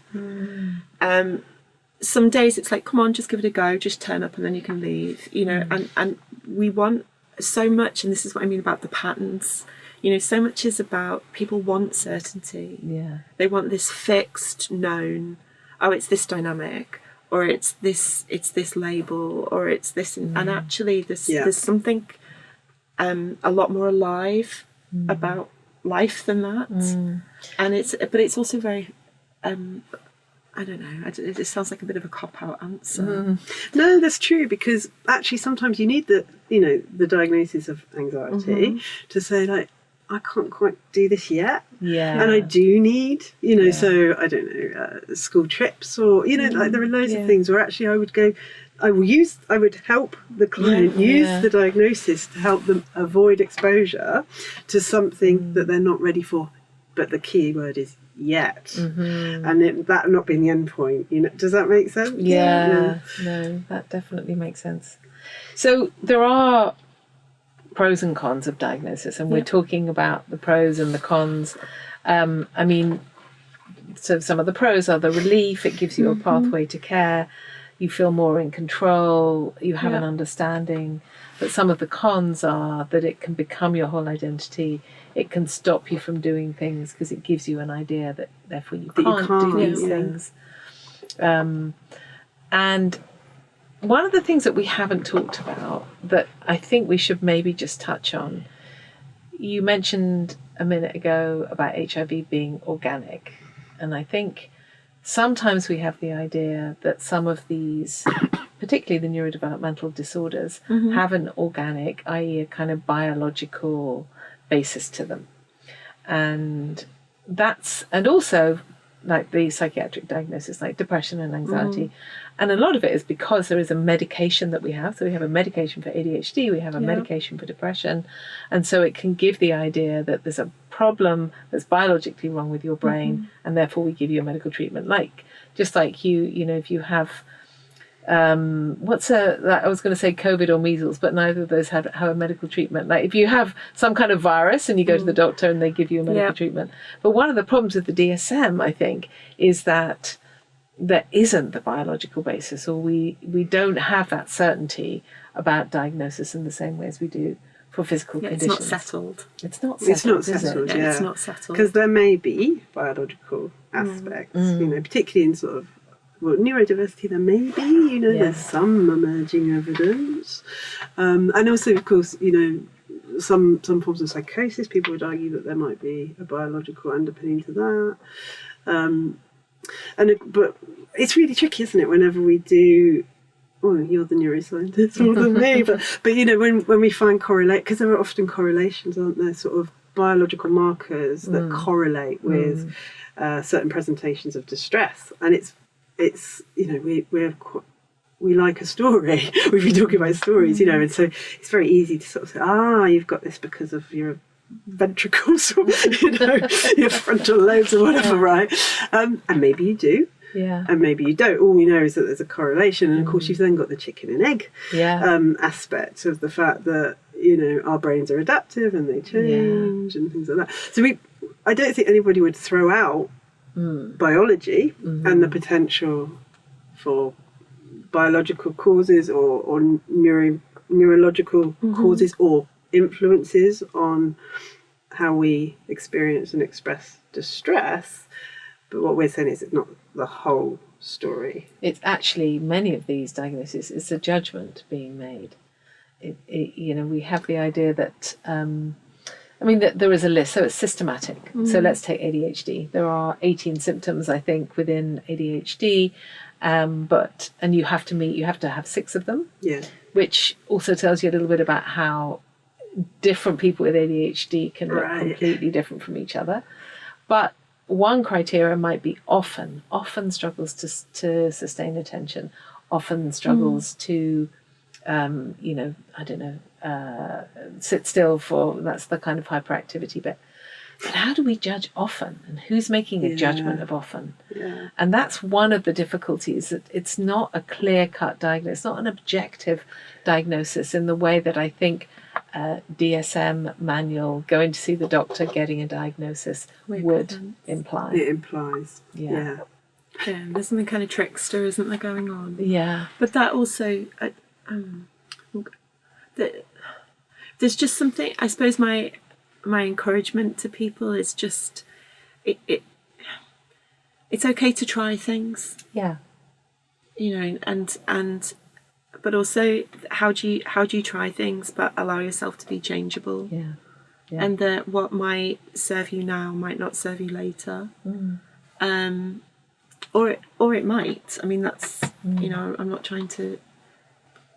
Some days it's like, come on, just give it a go, just turn up and then you can leave. And we want so much, and this is what I mean about the patterns. So much is about people want certainty. Yeah. They want this fixed, known. Oh, it's this dynamic, or it's this label, or it's this. And actually, there's something a lot more alive about life than that. And it's also very. I don't know. It sounds like a bit of a cop-out answer. No, that's true, because actually sometimes you need the diagnosis of anxiety to say, like, I can't quite do this yet. Yeah. And I do need, so I don't know, school trips, or, like there are loads of things where actually I would help the client use the diagnosis to help them avoid exposure to something that they're not ready for. But the key word is yet. And that not being the end point. Does that make sense? Yeah. No, that definitely makes sense. So there are pros and cons of diagnosis, and we're talking about the pros and the cons. So some of the pros are the relief, it gives you a pathway to care, you feel more in control, you have an understanding. But some of the cons are that it can become your whole identity. It can stop you from doing things because it gives you an idea that therefore you can't do these things. And one of the things that we haven't talked about that I think we should maybe just touch on, you mentioned a minute ago about HIV being organic. And I think sometimes we have the idea that some of these, particularly the neurodevelopmental disorders, have an organic, i.e. a kind of biological basis to them. And also like the psychiatric diagnosis, like depression and anxiety. And a lot of it is because there is a medication that we have. So we have a medication for ADHD, we have a medication for depression. And so it can give the idea that there's a problem that's biologically wrong with your brain, and therefore we give you a medical treatment. Just like if you have, I was going to say COVID or measles, but neither of those have a medical treatment. Like if you have some kind of virus and you go to the doctor and they give you a medical treatment. But one of the problems with the DSM, I think, is that there isn't the biological basis, or we don't have that certainty about diagnosis in the same way as we do for physical conditions. It's not settled. It's not settled, It's not settled. Because there may be biological aspects, particularly in sort of neurodiversity, there may be, there's some emerging evidence. And also, of course, some forms of psychosis, people would argue that there might be a biological underpinning to that. But it's really tricky, isn't it, whenever we do... Well, you're the neuroscientist more than me, but when we find because there are often correlations, aren't there, sort of biological markers that correlate with certain presentations of distress, and it's we like a story. We've been talking about stories, and so it's very easy to sort of say, you've got this because of your ventricles or your frontal lobes or whatever, right? And maybe you do. Yeah. And maybe you don't. All we know is that there's a correlation. And of course, you've then got the chicken and egg aspect of the fact that, our brains are adaptive and they change and things like that. So I don't think anybody would throw out biology and the potential for biological causes or neurological causes or influences on how we experience and express distress. But what we're saying is it's not the whole story. It's actually, many of these diagnoses, it's a judgment being made. We have the idea that, that there is a list, so it's systematic. So let's take ADHD. There are 18 symptoms, I think, within ADHD, and you have to have 6 of them. Yeah. Which also tells you a little bit about how different people with ADHD can look completely different from each other. But one criteria might be often struggles to sustain attention, often struggles to, sit still that's the kind of hyperactivity bit. But how do we judge often, and who's making a judgment of often? Yeah. And that's one of the difficulties, that it's not a clear-cut diagnosis, it's not an objective diagnosis in the way that I think DSM manual, going to see the doctor, getting a diagnosis would imply. It implies. Yeah, there's something kind of trickster, isn't there, going on? Yeah. But that also, there's just something, I suppose my encouragement to people is just it's okay to try things. Yeah. And but also how do you try things but allow yourself to be changeable? Yeah. And that what might serve you now might not serve you later. Or it might. I mean, that's I'm not trying to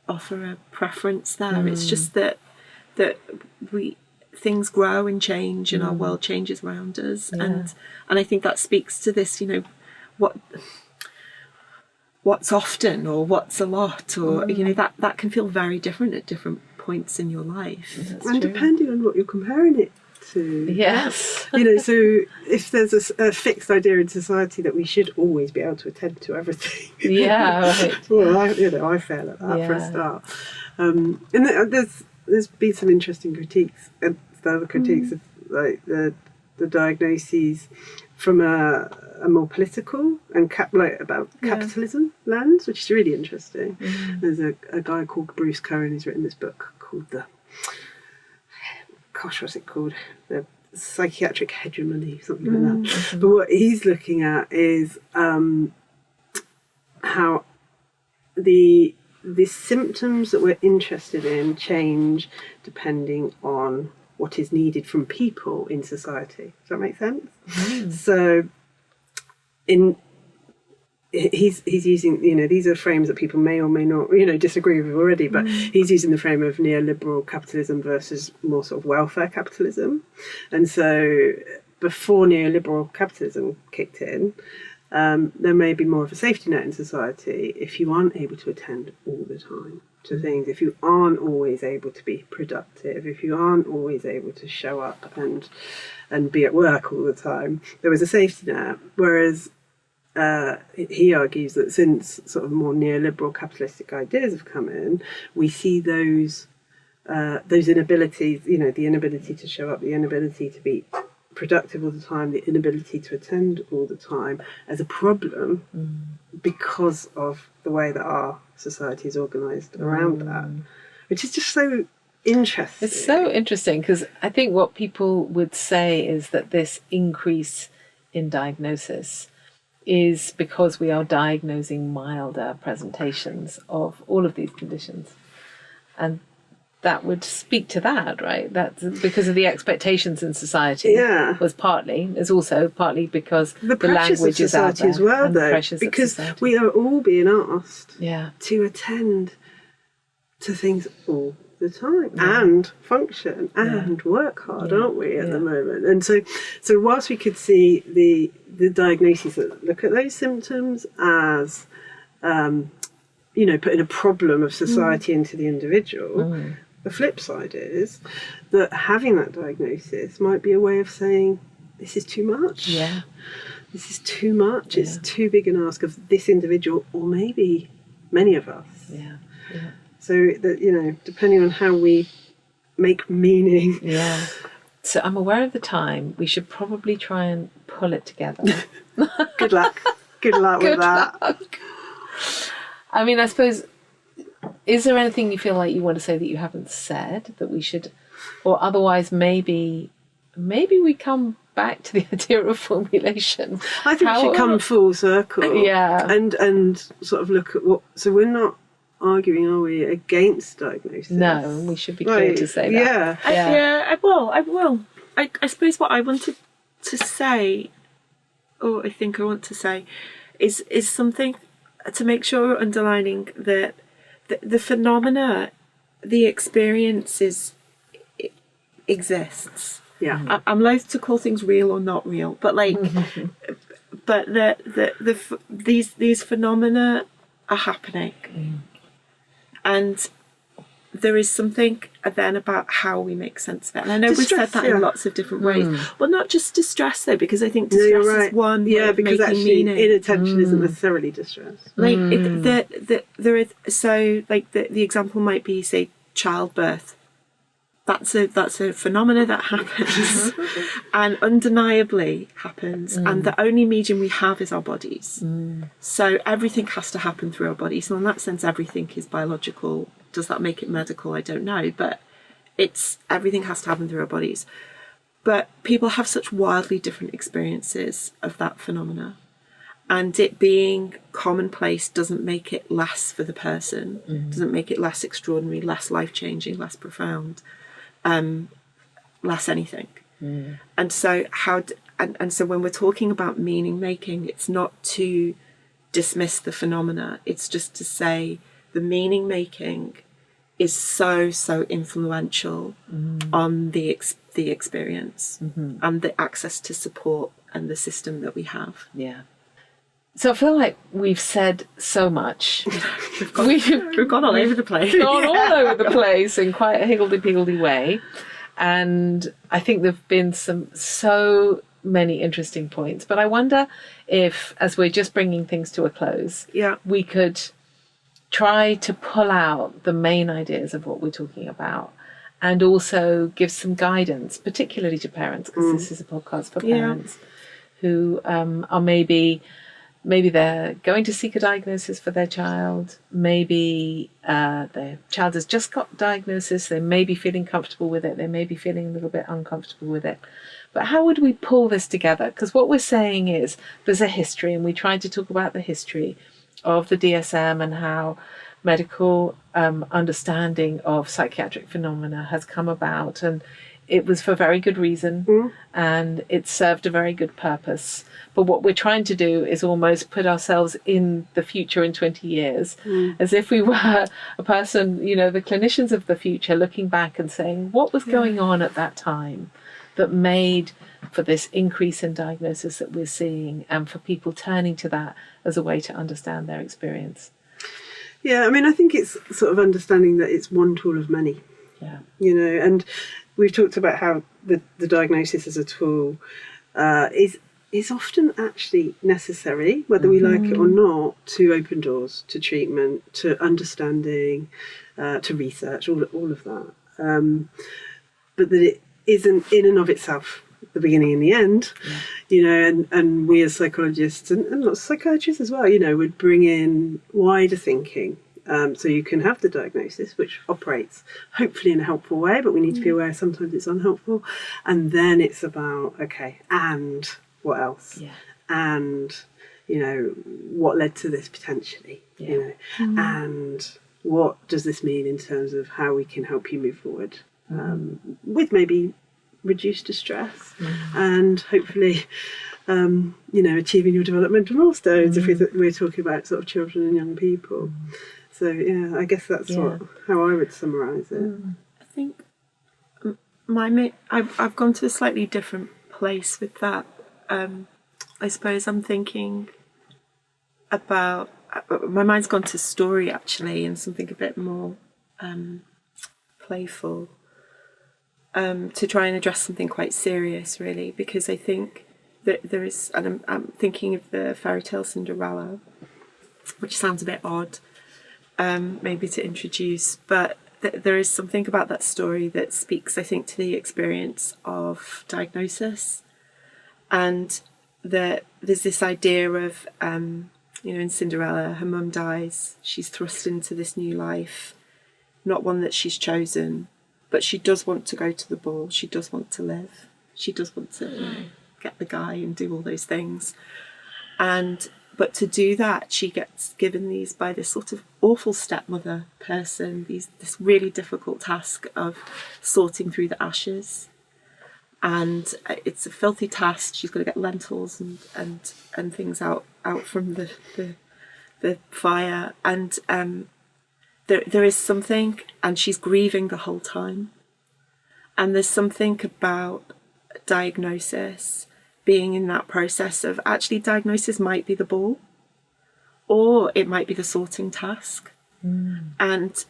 offer a preference there. It's just that things grow and change, and our world changes around us, and I think that speaks to this. What's often, or what's a lot, or that can feel very different at different points in your life. That's and true. Depending on what you're comparing it to. Yes. So if there's a fixed idea in society that we should always be able to attend to everything. Yeah, right. Well, I fail at that for a start. And there's been some interesting critiques, and the other critiques of like the diagnoses from a more political and about capitalism lens, which is really interesting. There's a guy called Bruce Cohen who's written this book called what's it called? The Psychiatric Hegemony, something like that. But what he's looking at is how the symptoms that we're interested in change depending on what is needed from people in society. Does that make sense? So he's using, these are frames that people may or may not, disagree with already, but he's using the frame of neoliberal capitalism versus more sort of welfare capitalism. And so before neoliberal capitalism kicked in, there may be more of a safety net in society if you aren't able to attend all the time to things, if you aren't always able to be productive, if you aren't always able to show up and be at work all the time. There was a safety net, whereas he argues that since sort of more neoliberal capitalistic ideas have come in, we see those inabilities, the inability to show up, the inability to be productive all the time, the inability to attend all the time as a problem because of the way that our society is organised around that, which is just so interesting. It's so interesting because I think what people would say is that this increase in diagnosis is because we are diagnosing milder presentations of all of these conditions. And that would speak to that, right? That's because of the expectations in society. Yeah. It's also partly because the language is out there. As well, though, because we are all being asked to attend to things all the time and function and work hard, aren't we, at the moment? And so whilst we could see the diagnoses that look at those symptoms as putting a problem of society into the individual, the flip side is that having that diagnosis might be a way of saying, this is too much. Yeah. This is too much. Yeah. It's too big an ask of this individual, or maybe many of us. Yeah. Yeah. So that, depending on how we make meaning. Yeah. So I'm aware of the time. We should probably try and pull it together. Good luck. Good luck with that. Luck. I mean, I suppose, is there anything you feel like you want to say that you haven't said that we should, or otherwise maybe we come back to the idea of formulation? I think we should come full circle. Yeah. And sort of look at so we're not arguing, are we, against diagnosis? No, we should be clear to say that. I will. I suppose what I wanted to say, or I think I want to say, is something to make sure we're underlining that the phenomena, the experience exists. Yeah. I'm loath to call things real or not real, but like, but these phenomena are happening, and there is something then about how we make sense of it. And I know we've said that in lots of different ways. Well, not just distress though, because I think distress is one way of because making actually meaning. inattention isn't necessarily distress. Like there is, so like the example might be, say, childbirth. That's a phenomena that happens and undeniably happens, and the only medium we have is our bodies. So everything has to happen through our bodies. So in that sense, everything is biological. Does that make it medical? I don't know, but everything has to happen through our bodies. But people have such wildly different experiences of that phenomena, and it being commonplace doesn't make it less for the person, doesn't make it less extraordinary, less life-changing, less profound. Less anything. And so so when we're talking about meaning making, it's not to dismiss the phenomena, it's just to say the meaning making is so influential on the experience and the access to support and the system that we have. Yeah. So I feel like we've said so much. We've gone all over the place. Gone all over the place in quite a higgledy-piggledy way. And I think there have been so many interesting points. But I wonder if, as we're just bringing things to a close, we could try to pull out the main ideas of what we're talking about, and also give some guidance, particularly to parents, because this is a podcast for parents who are maybe they're going to seek a diagnosis for their child. Maybe their child has just got diagnosis. They may be feeling comfortable with it. They may be feeling a little bit uncomfortable with it. But how would we pull this together? Because what we're saying is there's a history, and we tried to talk about the history of the DSM and how medical understanding of psychiatric phenomena has come about. And it was for very good reason, and it served a very good purpose. But what we're trying to do is almost put ourselves in the future in 20 years, as if we were a person, the clinicians of the future, looking back and saying, what was going on at that time that made for this increase in diagnosis that we're seeing, and for people turning to that as a way to understand their experience. Yeah, I mean, I think it's sort of understanding that it's one tool of many. Yeah. And we've talked about how the diagnosis as a tool is often actually necessary, whether we like it or not, to open doors to treatment, to understanding, to research, all of that. But that it isn't in and of itself the beginning and the end, and we as psychologists and lots of psychiatrists as well, would bring in wider thinking. So you can have the diagnosis, which operates hopefully in a helpful way, but we need to be aware sometimes it's unhelpful. And then it's about, okay, and what else? Yeah. And, what led to this potentially? And what does this mean in terms of how we can help you move forward with maybe reduced distress and hopefully achieving your developmental milestones if we're talking about sort of children and young people. So I guess that's how I would summarise it. I think I've gone to a slightly different place with that. I suppose I'm thinking about, my mind's gone to story actually, and something a bit more playful, to try and address something quite serious really, because I think that there is, and I'm thinking of the fairy tale Cinderella, which sounds a bit odd maybe to introduce, but there is something about that story that speaks, I think, to the experience of diagnosis, and that there's this idea of in Cinderella, her mum dies, she's thrust into this new life, not one that she's chosen, but she does want to go to the ball, she does want to live, she does want to get the guy and do all those things, but to do that she gets given these by this sort of awful stepmother person, this really difficult task of sorting through the ashes, and it's a filthy task. She's got to get lentils and things out from the the fire, and there is something, and she's grieving the whole time. And there's something about diagnosis, being in that process of actually diagnosis might be the ball, or it might be the sorting task. And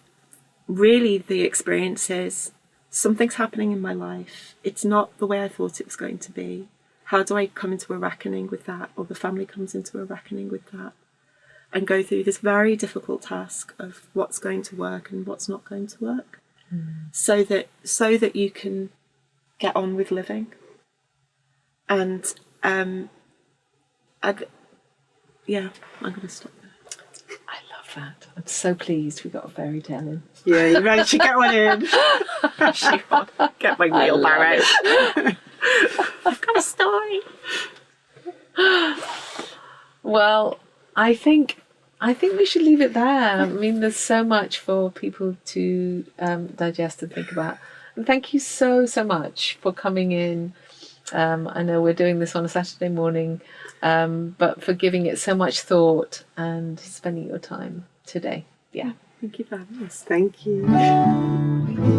really the experience is something's happening in my life. It's not the way I thought it was going to be. How do I come into a reckoning with that, or the family comes into a reckoning with that, and go through this very difficult task of what's going to work and what's not going to work, so that you can get on with living. And I'm going to stop there. I love that. I'm so pleased we got a fairy tale in. Yeah, you managed to get one in. Get my wheelbarrow. I've got a story. Well, I think we should leave it there. I mean, there's so much for people to digest and think about. And thank you so much for coming in. I know we're doing this on a Saturday morning, but for giving it so much thought and spending your time today. Yeah. Thank you for having us. Thank you.